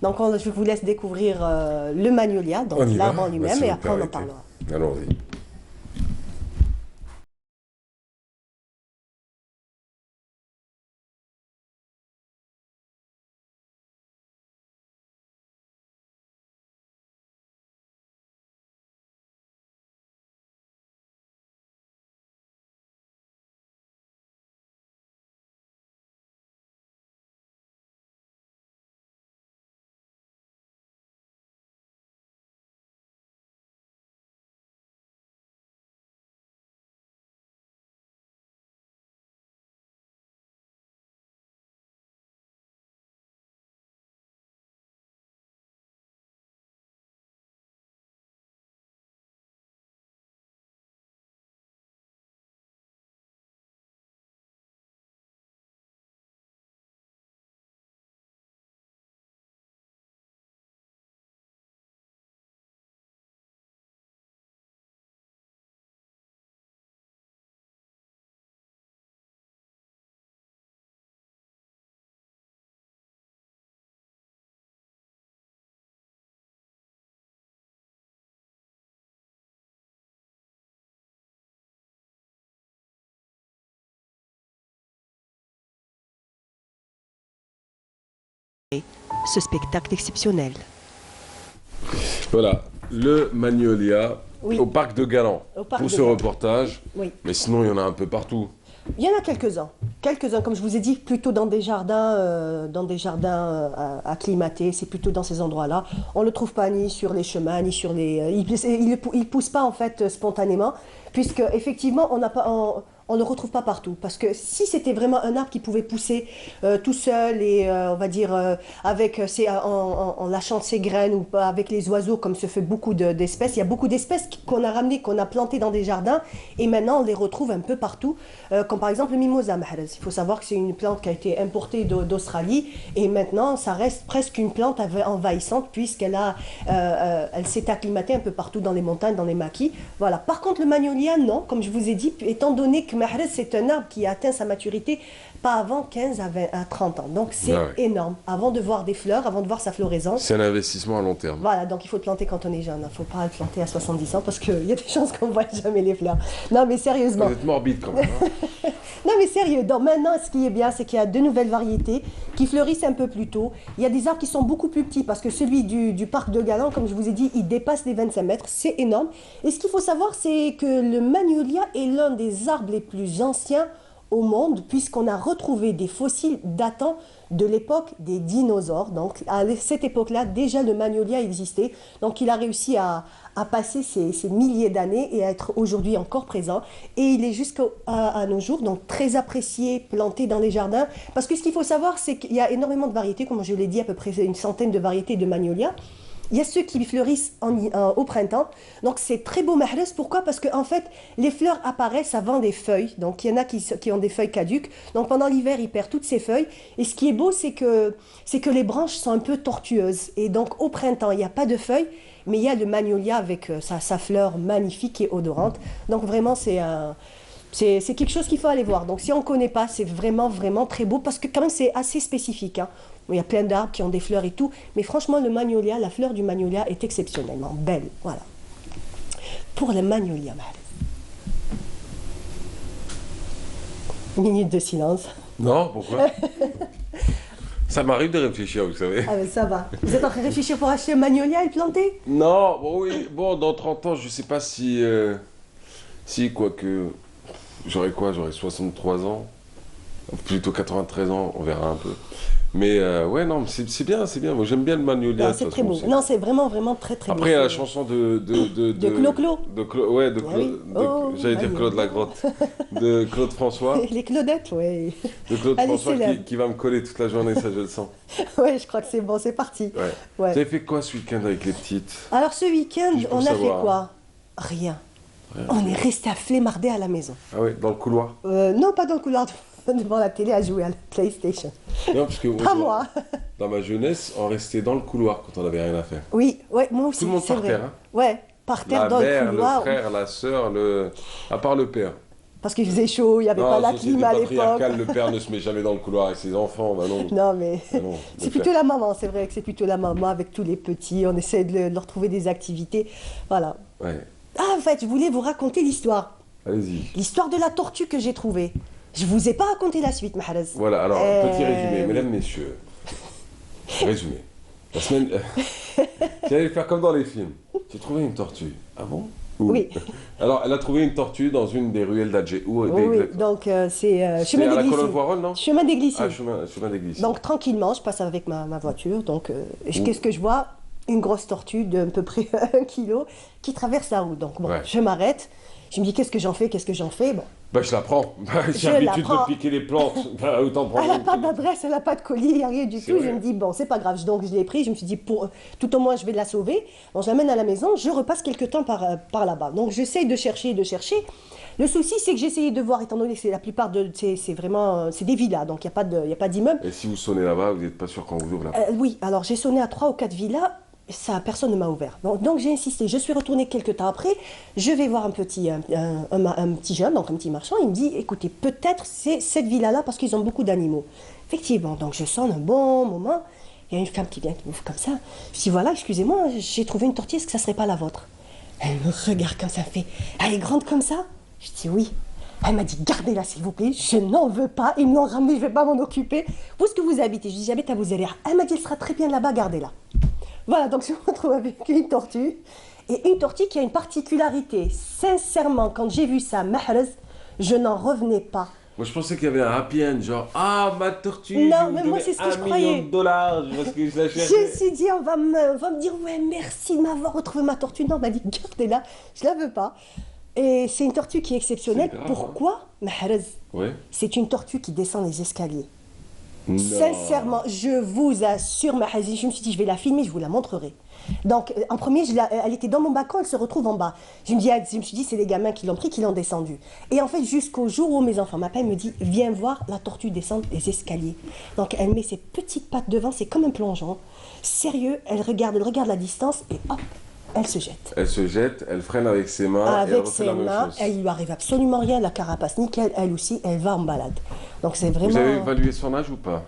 Donc, je vous laisse découvrir le magnolia, donc l'arbre en lui-même, et après, on en parlera. Allons-y. Ce spectacle exceptionnel. Voilà, le magnolia, au parc de Galan pour ce reportage. Oui. Mais sinon, il y en a un peu partout. Il y en a quelques-uns. Quelques-uns, comme je vous ai dit, plutôt dans des jardins acclimatés. C'est plutôt dans ces endroits-là. On ne le trouve pas ni sur les chemins, ni sur les... il pousse pas, en fait, spontanément, puisque, effectivement, on ne le retrouve pas partout. Parce que si c'était vraiment un arbre qui pouvait pousser tout seul et, on va dire, en lâchant ses graines ou avec les oiseaux, comme se fait beaucoup d'espèces, il y a beaucoup d'espèces qu'on a ramenées, qu'on a plantées dans des jardins et maintenant on les retrouve un peu partout, comme par exemple le mimosa mahrez. Il faut savoir que c'est une plante qui a été importée d'Australie et maintenant ça reste presque une plante envahissante puisqu'elle elle s'est acclimatée un peu partout dans les montagnes, dans les maquis. Voilà. Par contre le magnolia, non, comme je vous ai dit, étant donné que mahrez, c'est un arbre qui a atteint sa maturité pas avant 15 à 30 ans. Donc c'est énorme. Avant de voir des fleurs, avant de voir sa floraison. C'est un investissement à long terme. Voilà, donc il faut le planter quand on est jeune. Il ne faut pas le planter à 70 ans parce qu'il y a des chances qu'on ne voit jamais les fleurs. Non mais sérieusement. Vous êtes morbide quand même. Hein. Non mais sérieux, donc maintenant ce qui est bien, c'est qu'il y a de nouvelles variétés qui fleurissent un peu plus tôt. Il y a des arbres qui sont beaucoup plus petits parce que celui du parc de Galan, comme je vous ai dit, il dépasse les 25 mètres. C'est énorme. Et ce qu'il faut savoir, c'est que le magnolia est l'un des arbres les plus anciens au monde, puisqu'on a retrouvé des fossiles datant de l'époque des dinosaures. Donc à cette époque-là, déjà le magnolia existait. Donc il a réussi à passer ces milliers d'années et à être aujourd'hui encore présent. Et il est jusqu'à nos jours, donc très apprécié, planté dans les jardins. Parce que ce qu'il faut savoir, c'est qu'il y a énormément de variétés, comme je l'ai dit, à peu près une centaine de variétés de magnolia. Il y a ceux qui fleurissent au printemps, donc c'est très beau mahrez. Pourquoi? Parce que en fait, les fleurs apparaissent avant des feuilles, donc il y en a qui ont des feuilles caduques, donc pendant l'hiver, ils perdent toutes ces feuilles, et ce qui est beau, c'est que les branches sont un peu tortueuses, et donc au printemps, il n'y a pas de feuilles, mais il y a le magnolia avec sa fleur magnifique et odorante, donc vraiment c'est quelque chose qu'il faut aller voir. Donc si on ne connaît pas, c'est vraiment, vraiment très beau, parce que quand même c'est assez spécifique, hein. Il y a plein d'arbres qui ont des fleurs et tout, mais franchement, le magnolia, la fleur du magnolia est exceptionnellement belle. Voilà. Pour le magnolia, minute de silence. Non, pourquoi? Ça m'arrive de réfléchir, vous savez. Ah mais ça va. Vous êtes en train de réfléchir pour acheter un magnolia et le planter? Non, bon, dans 30 ans, je sais pas si quoique, j'aurai 63 ans, plutôt 93 ans, on verra un peu. Mais ouais, non, c'est bien. Moi, j'aime bien le magnolia. C'est très beau. Non, c'est vraiment, vraiment très, très beau. Après, il y a la chanson de Clo-Clo. J'allais dire Claude Lagrotte. De Claude François. Les Claudettes, oui. De Claude François qui va me coller toute la journée, ça je le sens. Ouais, je crois que c'est bon, c'est parti. Ouais. Vous avez fait quoi ce week-end avec les petites? Alors, ce week-end, on a fait quoi? Rien. On est resté à flemmarder à la maison. Ah ouais, dans le couloir? Non, pas dans le couloir. Devant la télé à jouer à la PlayStation. Non, parce que pas moi. Dans ma jeunesse, on restait dans le couloir quand on n'avait rien à faire. Oui, ouais, moi aussi. Tout le monde par terre. Hein. Ouais, par terre dans le couloir. Le frère, la sœur, à part le père. Parce qu'il faisait chaud, il n'y avait pas la clim à l'époque. Le père ne se met jamais dans le couloir avec ses enfants, bah non. Non, mais c'est plutôt la maman, c'est vrai que c'est plutôt la maman avec tous les petits. On essaie de leur trouver des activités. Voilà. Ouais. Ah, en fait, je voulais vous raconter l'histoire. Allez-y. L'histoire de la tortue que j'ai trouvée. Je vous ai pas raconté la suite, mahrez. Voilà, alors, petit résumé. Mesdames, messieurs, résumé. La semaine... J'allais faire comme dans les films. J'ai trouvé une tortue. Ah bon? Oui. Alors, elle a trouvé une tortue dans une des ruelles d'Alger. Oui, donc c'est chemin des à la Glycines. colonne Voirol, non? Chemin des Glycines. Ah, chemin des Glycines. Donc, tranquillement, je passe avec ma voiture. Donc, qu'est-ce que je vois? Une grosse tortue d'à peu près 1 kilo qui traverse la route. Donc, bon, je m'arrête. Je me dis, qu'est-ce que j'en fais? Bon. Bah, je la prends. J'ai l'habitude de piquer les plantes. Autant prendre. Elle n'a pas d'adresse, elle n'a pas de colis, il n'y a rien du tout. Je me dis, bon, c'est pas grave. Donc, je l'ai pris. Je me suis dit, tout au moins, je vais la sauver. Bon, je l'amène à la maison. Je repasse quelques temps par là-bas. Donc, j'essaye de chercher. Le souci, c'est que j'ai essayé de voir, étant donné que la plupart c'est des villas. Donc, il n'y a pas d'immeuble. Et si vous sonnez là-bas, vous n'êtes pas sûr qu'on vous ouvre la porte? Oui, alors j'ai sonné à 3 ou 4 villas. Personne ne m'a ouvert. Donc j'ai insisté. Je suis retournée quelques temps après. Je vais voir un petit jeune, donc un petit marchand. Il me dit, écoutez, peut-être c'est cette villa-là parce qu'ils ont beaucoup d'animaux. Effectivement, donc je sonne un bon moment. Il y a une femme qui vient, qui m'ouvre comme ça. Je dis, voilà, excusez-moi, j'ai trouvé une tortille, est-ce que ça ne serait pas la vôtre? Elle me regarde comme ça, elle fait, elle est grande comme ça? Je dis, oui. Elle m'a dit, gardez-la s'il vous plaît, je n'en veux pas, ils me l'ont ramenée, je ne vais pas m'en occuper. Où est-ce que vous habitez? Je dis, j'habite à Bouzéria. Elle m'a dit, elle sera très bien là-bas, gardez-la. Voilà, donc je me retrouve avec une tortue. Et une tortue qui a une particularité. Sincèrement, quand j'ai vu ça, Mahrez, je n'en revenais pas. Moi, je pensais qu'il y avait un happy end, genre « Ah, ma tortue, non, je mais vous moi, donnais c'est ce que je $1 croyais. million, parce que je la cherchais. Je me suis dit, on va me dire « Ouais, merci de m'avoir retrouvé ma tortue. » Non, on m'a dit « Gardez-la, je la veux pas. » Et c'est une tortue qui est exceptionnelle. Grave, pourquoi, Mahrez? Ouais. C'est une tortue qui descend les escaliers. Non. Sincèrement, je vous assure, Mahrez, je me suis dit, je vais la filmer, je vous la montrerai. Donc, en premier, elle était dans mon balcon, elle se retrouve en bas. Je me suis dit, c'est les gamins qui l'ont pris, qui l'ont descendu. Et en fait, jusqu'au jour où mes enfants m'appellent, me dit, viens voir la tortue descendre les escaliers. Donc, elle met ses petites pattes devant, c'est comme un plongeon. Sérieux, elle regarde la distance et hop, elle se jette. Elle se jette, elle freine avec ses mains et elle Avec refait ses la même mains, chose. elle lui arrive absolument rien, la carapace nickel, elle aussi, elle va en balade. Donc, c'est vraiment... Vous avez évalué son âge ou pas?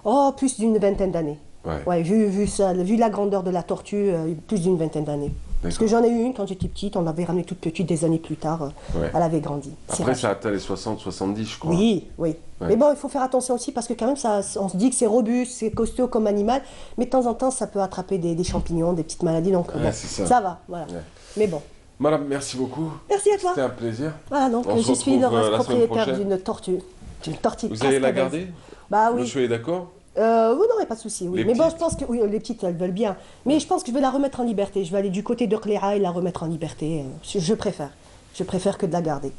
Oh, plus d'une vingtaine d'années. Ouais. Vu la grandeur de la tortue, plus d'une vingtaine d'années. Parce que j'en ai eu une quand j'étais petite, on l'avait ramenée toute petite, des années plus tard, elle avait grandi. Après, ça atteint les 60, 70, je crois. Oui. Ouais. Mais bon, il faut faire attention aussi parce que quand même, on se dit que c'est robuste, c'est costaud comme animal, mais de temps en temps, ça peut attraper des champignons, des petites maladies, donc bon, ça va, voilà. Ouais. Mais bon. Madame, merci beaucoup. Merci à toi. C'était un plaisir. Voilà, donc On se je suis le retrouve, la semaine propriétaire prochaine. d'une tortue. Vous allez la garder? Bah oui. Monsieur est d'accord? Oui, non, il n'y a pas de souci. Oui. Les Mais bon, petites. je pense que oui, les petites, elles veulent bien. Mais je pense que je vais la remettre en liberté. Je vais aller du côté de Cléra et la remettre en liberté. Je préfère. Je préfère que de la garder.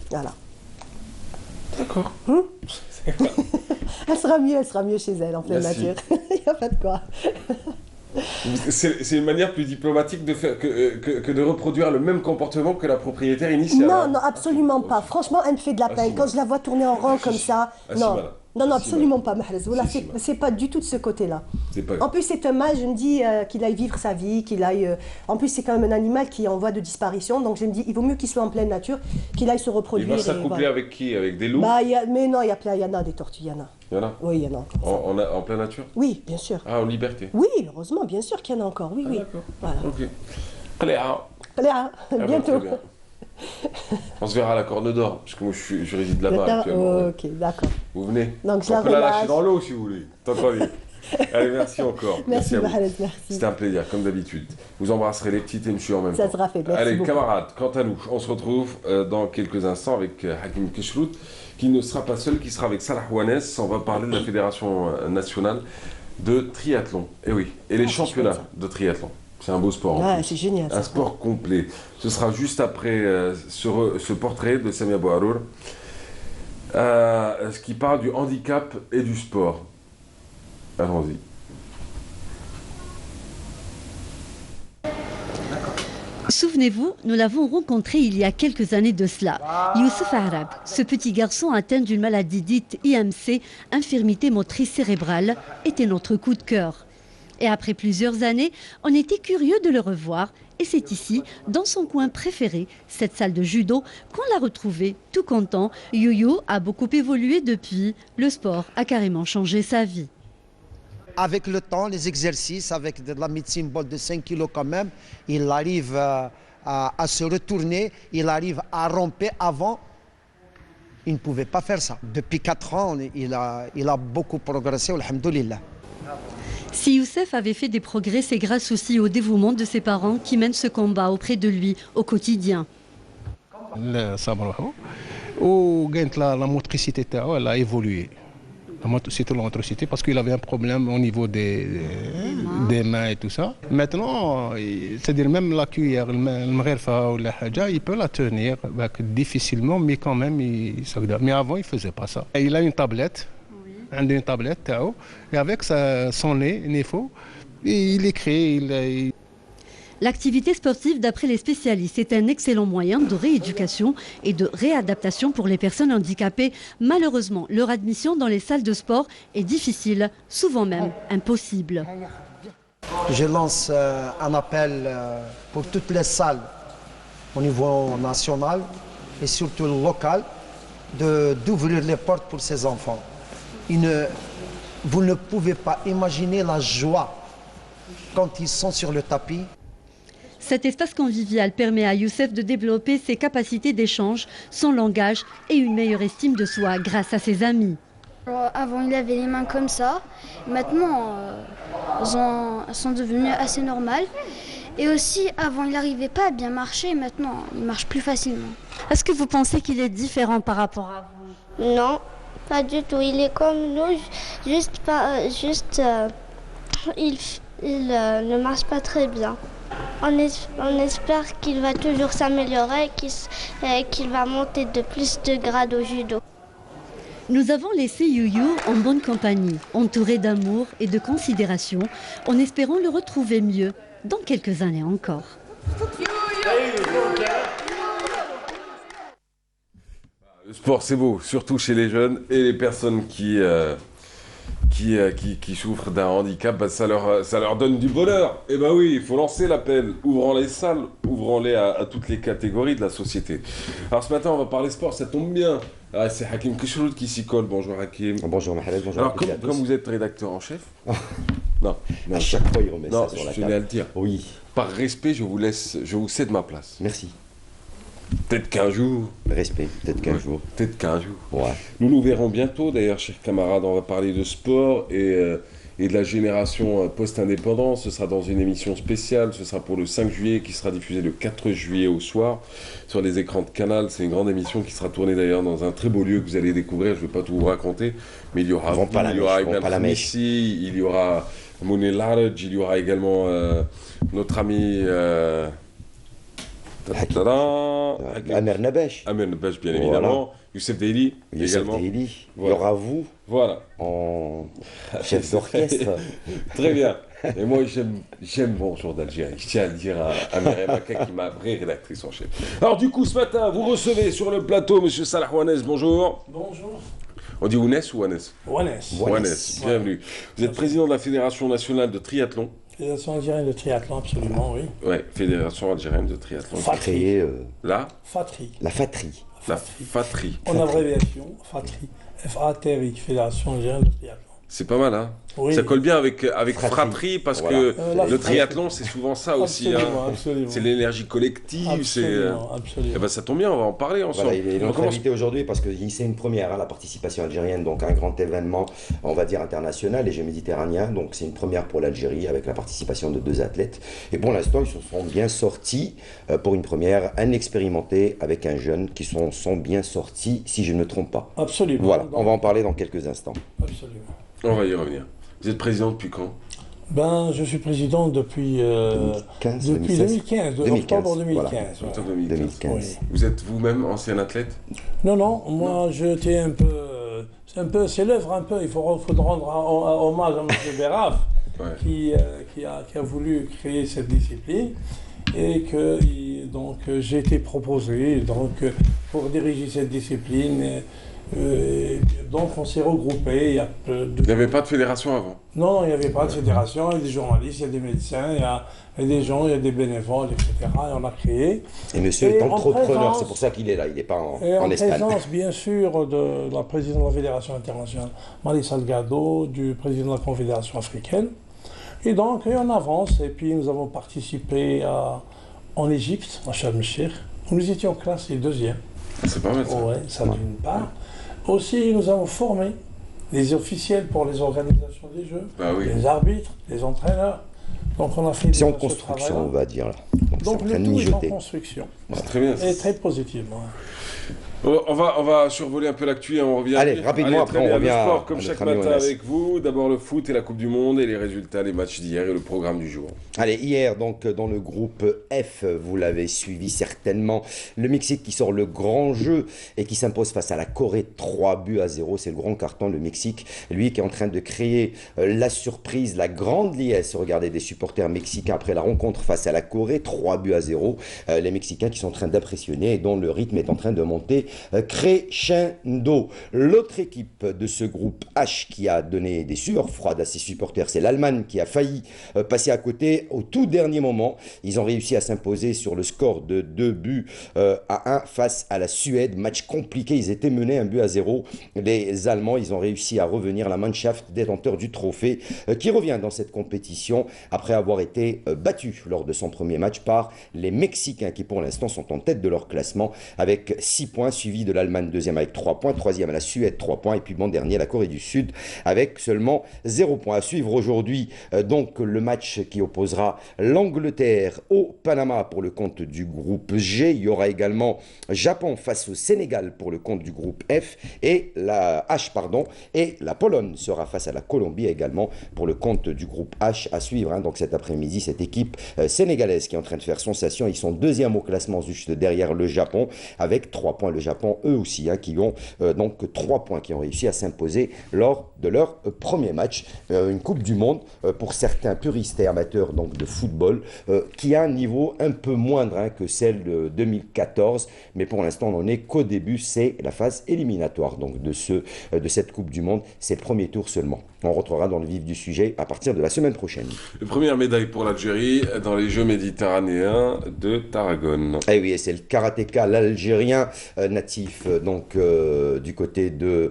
Voilà. D'accord. Elle sera mieux chez elle, en pleine Merci. nature. Il n'y a pas de quoi. C'est une manière plus diplomatique de faire que de reproduire le même comportement que la propriétaire initiale. Non, non, absolument pas. Franchement, elle me fait de la peine. Quand je la vois tourner en rond comme ça, non. Non, absolument pas, Mahrez. Voilà, c'est pas du tout de ce côté-là. En plus, c'est un mâle, je me dis qu'il aille vivre sa vie, qu'il aille... En plus, c'est quand même un animal qui est en voie de disparition, donc je me dis, il vaut mieux qu'il soit en pleine nature, qu'il aille se reproduire. Il va s'accoupler avec qui? Avec des loups? Mais non, il y en a des tortues, il y en a. Il y en a? Oui, il y en a. En pleine nature? Oui, bien sûr. Ah, en liberté? Oui, heureusement, bien sûr qu'il y en a encore, oui, oui. D'accord. Voilà. Ok. Cléa. Cléa, bientôt. Très bien. On se verra à la Corne d'Or, parce que moi je réside là-bas actuellement. Ok, d'accord. Vous venez? Donc, on peut la lâcher dans l'eau si vous voulez. Tant qu'on est. Allez, merci encore. Merci, à vous. Mahrez, merci. C'était un plaisir, comme d'habitude. Vous embrasserez les petites et monsieur en même temps. Ça sera fait, merci Allez, beaucoup. camarades, quant à nous, on se retrouve dans quelques instants avec Hakim Keshrout, qui ne sera pas seul, qui sera avec Salah Ouanès. On va parler de la Fédération nationale de triathlon. Et oui, et les championnats de triathlon. C'est un beau sport. Ouais, c'est génial. Un sport complet. Ce sera juste après ce portrait de Samia Bouharour, ce qui parle du handicap et du sport. Allons-y. Souvenez-vous, nous l'avons rencontré il y a quelques années de cela. Youssef Arab, ce petit garçon atteint d'une maladie dite IMC, infirmité motrice cérébrale, était notre coup de cœur. Et après plusieurs années, on était curieux de le revoir. Et c'est ici, dans son coin préféré, cette salle de judo, qu'on l'a retrouvé. Tout content, Yoyo a beaucoup évolué depuis. Le sport a carrément changé sa vie. Avec le temps, les exercices, avec de la médecine bol de 5 kilos quand même, il arrive à se retourner, il arrive à ramper. Avant, il ne pouvait pas faire ça. Depuis 4 ans, il a beaucoup progressé, alhamdoulilah. Si Youssef avait fait des progrès, c'est grâce aussi au dévouement de ses parents qui mènent ce combat auprès de lui au quotidien. La motricité, elle a évolué. C'était la motricité parce qu'il avait un problème au niveau des mains et tout ça. Maintenant, c'est-à-dire même la cuillère, il peut la tenir difficilement, mais quand même, mais avant, il ne faisait pas ça. Il a une tablette. Une tablette, et avec son nez, il écrit. L'activité sportive, d'après les spécialistes, est un excellent moyen de rééducation et de réadaptation pour les personnes handicapées. Malheureusement, leur admission dans les salles de sport est difficile, souvent même impossible. Je lance un appel pour toutes les salles au niveau national et surtout local d'ouvrir les portes pour ces enfants. Vous ne pouvez pas imaginer la joie quand ils sont sur le tapis. Cet espace convivial permet à Youssef de développer ses capacités d'échange, son langage et une meilleure estime de soi grâce à ses amis. Avant, il avait les mains comme ça. Maintenant, elles sont devenues assez normales. Et aussi, avant, il n'arrivait pas à bien marcher, maintenant, il marche plus facilement. Est-ce que vous pensez qu'il est différent par rapport à vous? Non, pas du tout. Il est comme nous, il ne marche pas très bien. On espère qu'il va toujours s'améliorer, qu'il va monter de plus de grades au judo. Nous avons laissé Youyou en bonne compagnie, entouré d'amour et de considération, en espérant le retrouver mieux dans quelques années encore. Le sport, c'est beau, surtout chez les jeunes et les personnes qui souffrent d'un handicap, bah, ça leur donne du bonheur. Et bah oui, il faut lancer l'appel, ouvrant les salles, ouvrant-les à toutes les catégories de la société. Alors ce matin, on va parler sport, ça tombe bien. Ah, c'est Hakim Kishroud qui s'y colle. Bonjour Hakim. Bonjour Mahaled, bonjour. Alors comme vous êtes rédacteur en chef, non, à chaque fois il remet ça sur la table. Je tenais à le dire. Oui. Par respect, je vous cède ma place. Merci. Peut-être qu'un jour. Respect, peut-être qu'un jour. Peut-être qu'un jour. Ouais. Nous verrons bientôt, d'ailleurs, chers camarades, on va parler de sport et de la génération post-indépendance. Ce sera dans une émission spéciale, ce sera pour le 5 juillet, qui sera diffusée le 4 juillet au soir sur les écrans de Canal. C'est une grande émission qui sera tournée d'ailleurs dans un très beau lieu que vous allez découvrir, je ne vais pas tout vous raconter, mais il y aura Ibn Messi, il y aura Mouni Laraj, il y aura également notre ami... Amer Nabesh. Amer Nabesh, bien évidemment. Youssef Daily également. Voilà. Il y aura vous en chef d'orchestre. Très bien. Et moi, j'aime Bonjour d'Algérie. Je tiens à le dire à Myriam Maka, qui est ma vraie rédactrice en chef. Alors du coup, ce matin, vous recevez sur le plateau M. Salah Ouanès. Bonjour. Bonjour. On dit Ounes ou Ouanès? Ouanès. Bienvenue. Vous êtes président de la Fédération nationale de triathlon. Fédération algérienne de triathlon, absolument, oui. Oui, Fédération algérienne de triathlon. Fatri. Fatri. La Fatri. En abréviation, Fatri. F-A-T-R-I, Fédération algérienne de triathlon. C'est pas mal, hein? Oui. Ça colle bien avec fratrie, parce que le triathlon, c'est souvent ça aussi. Absolument. C'est l'énergie collective. Absolument. Et ben, ça tombe bien, on va en parler ensemble. Voilà, il est notre invité aujourd'hui parce que c'est une première, la participation algérienne, donc un grand événement, on va dire international et méditerranéen. Donc c'est une première pour l'Algérie avec la participation de 2 athlètes. Et pour l'instant, ils se sont bien sortis pour une première, un expérimenté avec un jeune qui sont bien sortis, si je ne me trompe pas. Absolument. Voilà, on va en parler dans quelques instants. Absolument. On va y revenir. Vous êtes président depuis quand? Je suis président depuis 2015, octobre 2015. Voilà. Octobre 2015. Oui. Vous êtes vous-même ancien athlète? Non, moi j'étais un peu, c'est l'œuvre un peu, il faut rendre hommage à M. Beraf, qui a voulu créer cette discipline et que donc j'ai été proposé pour diriger cette discipline. Donc on s'est regroupés. Il n'y avait pas de fédération avant? Non, il n'y avait pas de fédération. Il y a des journalistes, il y a des médecins, il y a des gens, il y a des bénévoles, etc. Et on a créé. Et monsieur est entrepreneur, c'est pour ça qu'il est là, il n'est pas en Espagne. En présence, bien sûr, de la présidente de la Fédération internationale, Marie Salgado, du président de la Confédération africaine. Et donc, on avance. Et puis, nous avons participé en Égypte, à Sharm el-Sheikh. Nous étions classés 2e. C'est pas mal ça. Oui, ça d'une part. Aussi, nous avons formé les officiels pour les organisations des Jeux, les arbitres, les entraîneurs. Donc on a fait... C'est en construction, on va dire. Là. Donc le tout est en construction. C'est très bien. Et très positivement. On va survoler un peu l'actu et on revient. Allez, rapidement, après on revient le sport, comme chaque matin avec vous. D'abord le foot et la Coupe du Monde et les résultats, les matchs d'hier et le programme du jour. Allez, hier, donc dans le groupe F, vous l'avez suivi certainement, le Mexique qui sort le grand jeu et qui s'impose face à la Corée 3-0. C'est le grand carton, le Mexique. Lui qui est en train de créer la surprise, la grande liesse. Regardez, des supporters mexicains après la rencontre face à la Corée 3-0. Les Mexicains qui sont en train d'impressionner et dont le rythme est en train de monter crescendo. L'autre équipe de ce groupe H qui a donné des sueurs froides à ses supporters, c'est l'Allemagne qui a failli passer à côté au tout dernier moment. Ils ont réussi à s'imposer sur le score de 2-1 face à la Suède. Match compliqué, ils étaient menés 1-0. Les Allemands, ils ont réussi à revenir, la Mannschaft, détenteur du trophée, qui revient dans cette compétition après avoir été battu lors de son premier match par les Mexicains qui pour l'instant sont en tête de leur classement avec 6 points suivi de l'Allemagne deuxième avec 3 points, troisième la Suède 3 points, et puis bon dernier la Corée du Sud avec seulement 0 points. À suivre aujourd'hui donc le match qui opposera l'Angleterre au Panama pour le compte du groupe G. Il y aura également Japon face au Sénégal pour le compte du groupe F et la Pologne sera face à la Colombie également pour le compte du groupe H à suivre. Hein. Donc cet après-midi, cette équipe sénégalaise qui est en train de faire sensation, ils sont deuxième au classement juste derrière le Japon avec 3 points. Le Japon, eux aussi, hein, qui ont donc 3 points, qui ont réussi à s'imposer lors de leur premier match. Une Coupe du Monde pour certains puristes et amateurs donc, de football qui a un niveau un peu moindre hein, que celle de 2014. Mais pour l'instant, on n'en est qu'au début. C'est la phase éliminatoire donc, de cette Coupe du Monde. C'est le premier tour seulement. On retrouvera dans le vif du sujet à partir de la semaine prochaine. La première médaille pour l'Algérie dans les Jeux méditerranéens de Tarragone. Et oui, c'est le karatéka, l'Algérien natif donc du côté de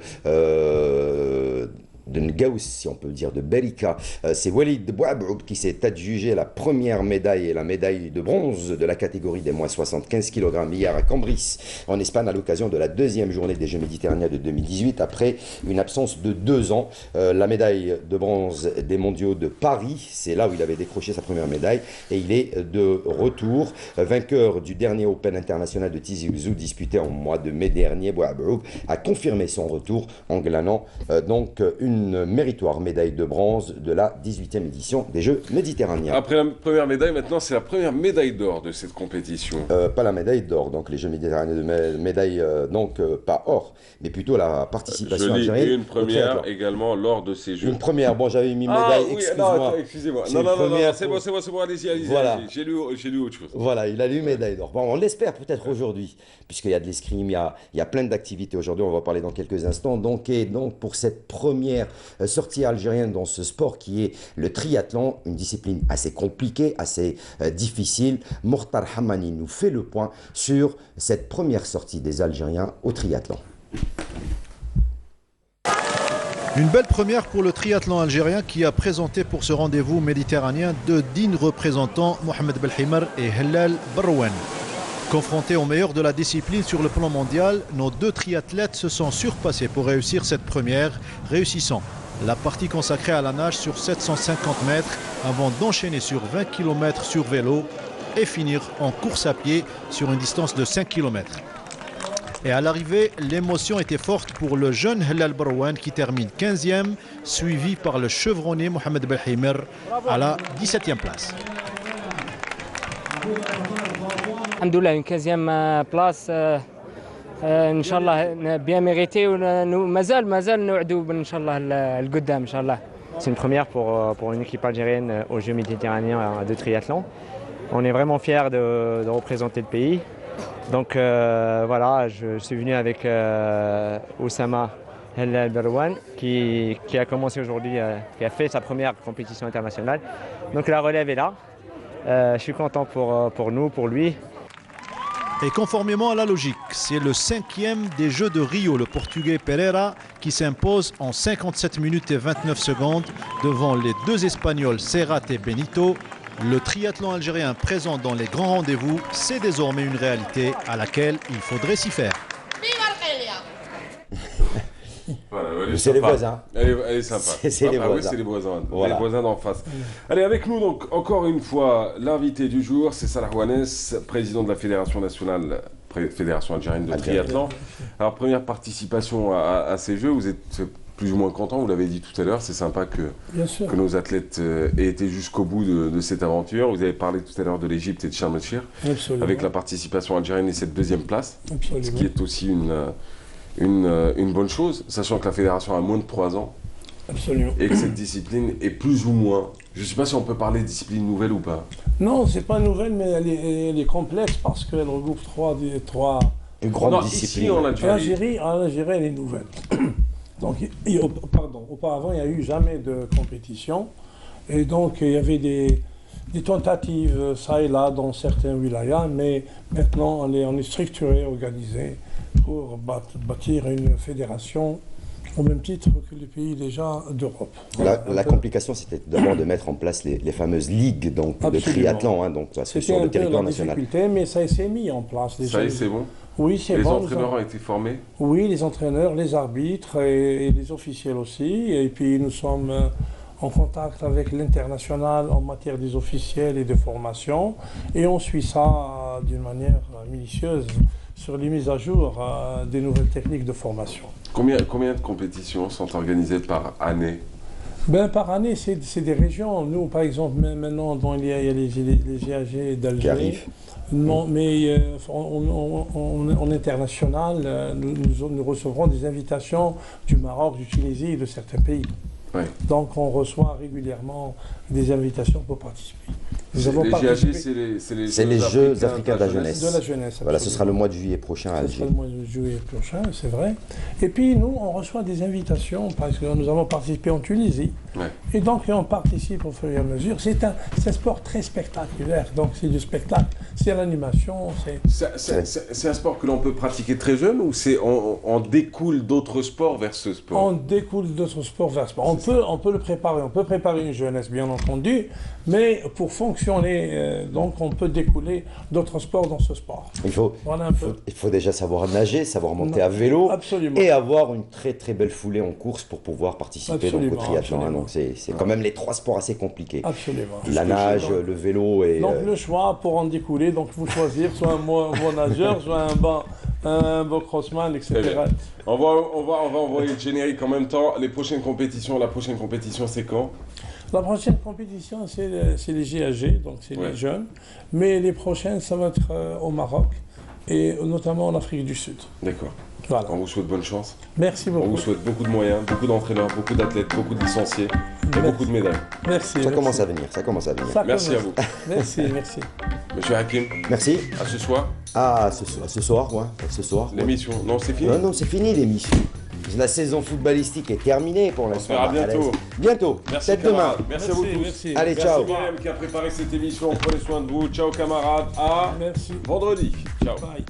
Ngaous, si on peut dire, de Berika. C'est Walid Bouaboud qui s'est adjugé la première médaille et la médaille de bronze de la catégorie des moins 75 kg hier à Cambris, en Espagne, à l'occasion de la deuxième journée des Jeux méditerranéens de 2018, après une absence de 2 ans. La médaille de bronze des mondiaux de Paris, c'est là où il avait décroché sa première médaille, et il est de retour. Vainqueur du dernier Open international de Tizi Ouzou disputé en mois de mai dernier, Bouaboud a confirmé son retour en glanant donc une méritoire médaille de bronze de la 18e édition des Jeux méditerranéens. Après la première médaille, maintenant c'est la première médaille d'or de cette compétition. Pas la médaille d'or, donc les Jeux méditerranéens de médaille, donc pas or, mais plutôt la participation algérienne. Une première également lors de ces Jeux. Une première, bon j'avais mis médaille, oui, excuse-moi. Excusez-moi. Non, c'est bon, allez-y. Voilà. J'ai lu autre chose. Voilà, il a lu médaille d'or. Bon, on l'espère peut-être aujourd'hui, puisqu'il y a de l'escrime, il y a plein d'activités aujourd'hui, on va parler dans quelques instants. Donc pour cette première sortie algérienne dans ce sport qui est le triathlon, une discipline assez compliquée, assez difficile. Mokhtar Hammani nous fait le point sur cette première sortie des Algériens au triathlon. Une belle première pour le triathlon algérien qui a présenté pour ce rendez-vous méditerranéen 2 dignes représentants, Mohamed Belhimar et Hellal Barouane. Confrontés au meilleur de la discipline sur le plan mondial, nos 2 triathlètes se sont surpassés pour réussir cette première, réussissant la partie consacrée à la nage sur 750 mètres avant d'enchaîner sur 20 km sur vélo et finir en course à pied sur une distance de 5 km. Et à l'arrivée, l'émotion était forte pour le jeune Hellal Barouane qui termine 15e, suivi par le chevronné Mohamed Belhimar à la 17e place. Alhamdoulilah, une 15e place. Inch'Allah, bien mérité. Mazal, Inch'Allah, le Goddam, Inch'Allah. C'est une première pour une équipe algérienne aux Jeux méditerranéens de triathlon. On est vraiment fiers de représenter le pays. Donc voilà, je suis venu avec Oussama Hellal Barouane qui a commencé aujourd'hui, qui a fait sa première compétition internationale. Donc la relève est là. Je suis content pour nous, pour lui. Et conformément à la logique, c'est le 5e des Jeux de Rio, le Portugais Pereira, qui s'impose en 57 minutes et 29 secondes devant les 2 Espagnols Serrat et Benito. Le triathlon algérien présent dans les grands rendez-vous, c'est désormais une réalité à laquelle il faudrait s'y faire. Voilà, c'est les voisins. Elle est sympa. C'est les voisins. Oui, c'est les voisins. Voilà. Les voisins d'en face. Allez, avec nous, donc, encore une fois, l'invité du jour, c'est Salah Ouanès, président de la Fédération nationale, Fédération algérienne de triathlon. Alors, première participation à ces Jeux, vous êtes plus ou moins content, vous l'avez dit tout à l'heure, c'est sympa que nos athlètes aient été jusqu'au bout de cette aventure. Vous avez parlé tout à l'heure de l'Égypte et de Sharm el-Sheikh, avec la participation algérienne et cette 2e place, ce qui est aussi une bonne chose, sachant que la fédération a moins de 3 ans. Absolument. Et que cette discipline est plus ou moins, je ne sais pas si on peut parler de discipline nouvelle ou pas. Non, c'est pas nouvelle, mais elle est complexe parce qu'elle regroupe trois une grande discipline. Ici, en Algérie, elle est nouvelle. Donc, auparavant, il n'y a eu jamais de compétition. Et donc, il y avait des tentatives, ça et là, dans certains wilayas, mais maintenant, on est structuré, organisé pour bâtir une fédération au même titre que les pays déjà d'Europe. La complication, c'était d'abord de mettre en place les fameuses ligues donc, de triathlon, hein, donc, sur le territoire national. C'était un peu la difficulté, mais ça s'est mis en place. Ça y est, c'est bon. Oui, c'est Les bon. entraîneurs ont été formés? Oui, les entraîneurs, les arbitres et les officiels aussi. Et puis nous sommes en contact avec l'international en matière des officiels et de formation. Et on suit ça d'une manière minutieuse sur les mises à jour des nouvelles techniques de formation. Combien de compétitions sont organisées par année? Par année, c'est des régions. Nous, par exemple, maintenant, il y a les GAG d'Algérie. Non, mais en international, nous recevrons des invitations du Maroc, du Tunisie et de certains pays. Ouais. Donc on reçoit régulièrement des invitations pour participer. Les GAG, c'est les Jeux africains de la jeunesse. De la jeunesse. Voilà, ce sera le mois de juillet prochain à Alger. Ce sera le mois de juillet prochain, c'est vrai. Et puis nous, on reçoit des invitations parce que nous avons participé en Tunisie. Ouais. Et donc on participe au fur et à mesure. C'est un sport très spectaculaire, donc c'est du spectacle, c'est l'animation. C'est un sport que l'on peut pratiquer très jeune ou on découle d'autres sports vers ce sport? On découle d'autres sports vers ce sport. On peut le préparer, on peut préparer une jeunesse bien entendu, mais pour fonctionner, donc on peut découler d'autres sports dans ce sport. Il faut déjà savoir nager, savoir monter à vélo. Absolument. Et avoir une très très belle foulée en course pour pouvoir participer donc, au triathlon. Donc c'est quand même les 3 sports assez compliqués. Absolument. La nage, le vélo et... Donc le choix pour en découler, donc vous choisir soit un bon nageur, soit un bon crossman, etc. On va envoyer le générique en même temps. La prochaine compétition, c'est quand? La prochaine compétition, c'est les GAG, donc c'est les jeunes. Mais les prochaines, ça va être au Maroc et notamment en Afrique du Sud. D'accord. Voilà. On vous souhaite bonne chance. Merci beaucoup. On vous souhaite beaucoup de moyens, beaucoup d'entraîneurs, beaucoup d'athlètes, beaucoup de licenciés et beaucoup de médailles. Merci. Ça commence à venir, ça commence à venir. Merci à vous. Merci. Monsieur Hakim. Merci. À ce soir. Ah, ce soir, ouais. Ce soir. L'émission. Non, c'est fini. Non, c'est fini l'émission. La saison footballistique est terminée pour l'instant. On se verra bientôt. Bientôt. Merci Peut-être demain. Merci à vous tous. Allez, ciao. Merci Myriam qui a préparé cette émission. Prenez soin de vous. Ciao camarades. À vendredi. Ciao. Bye.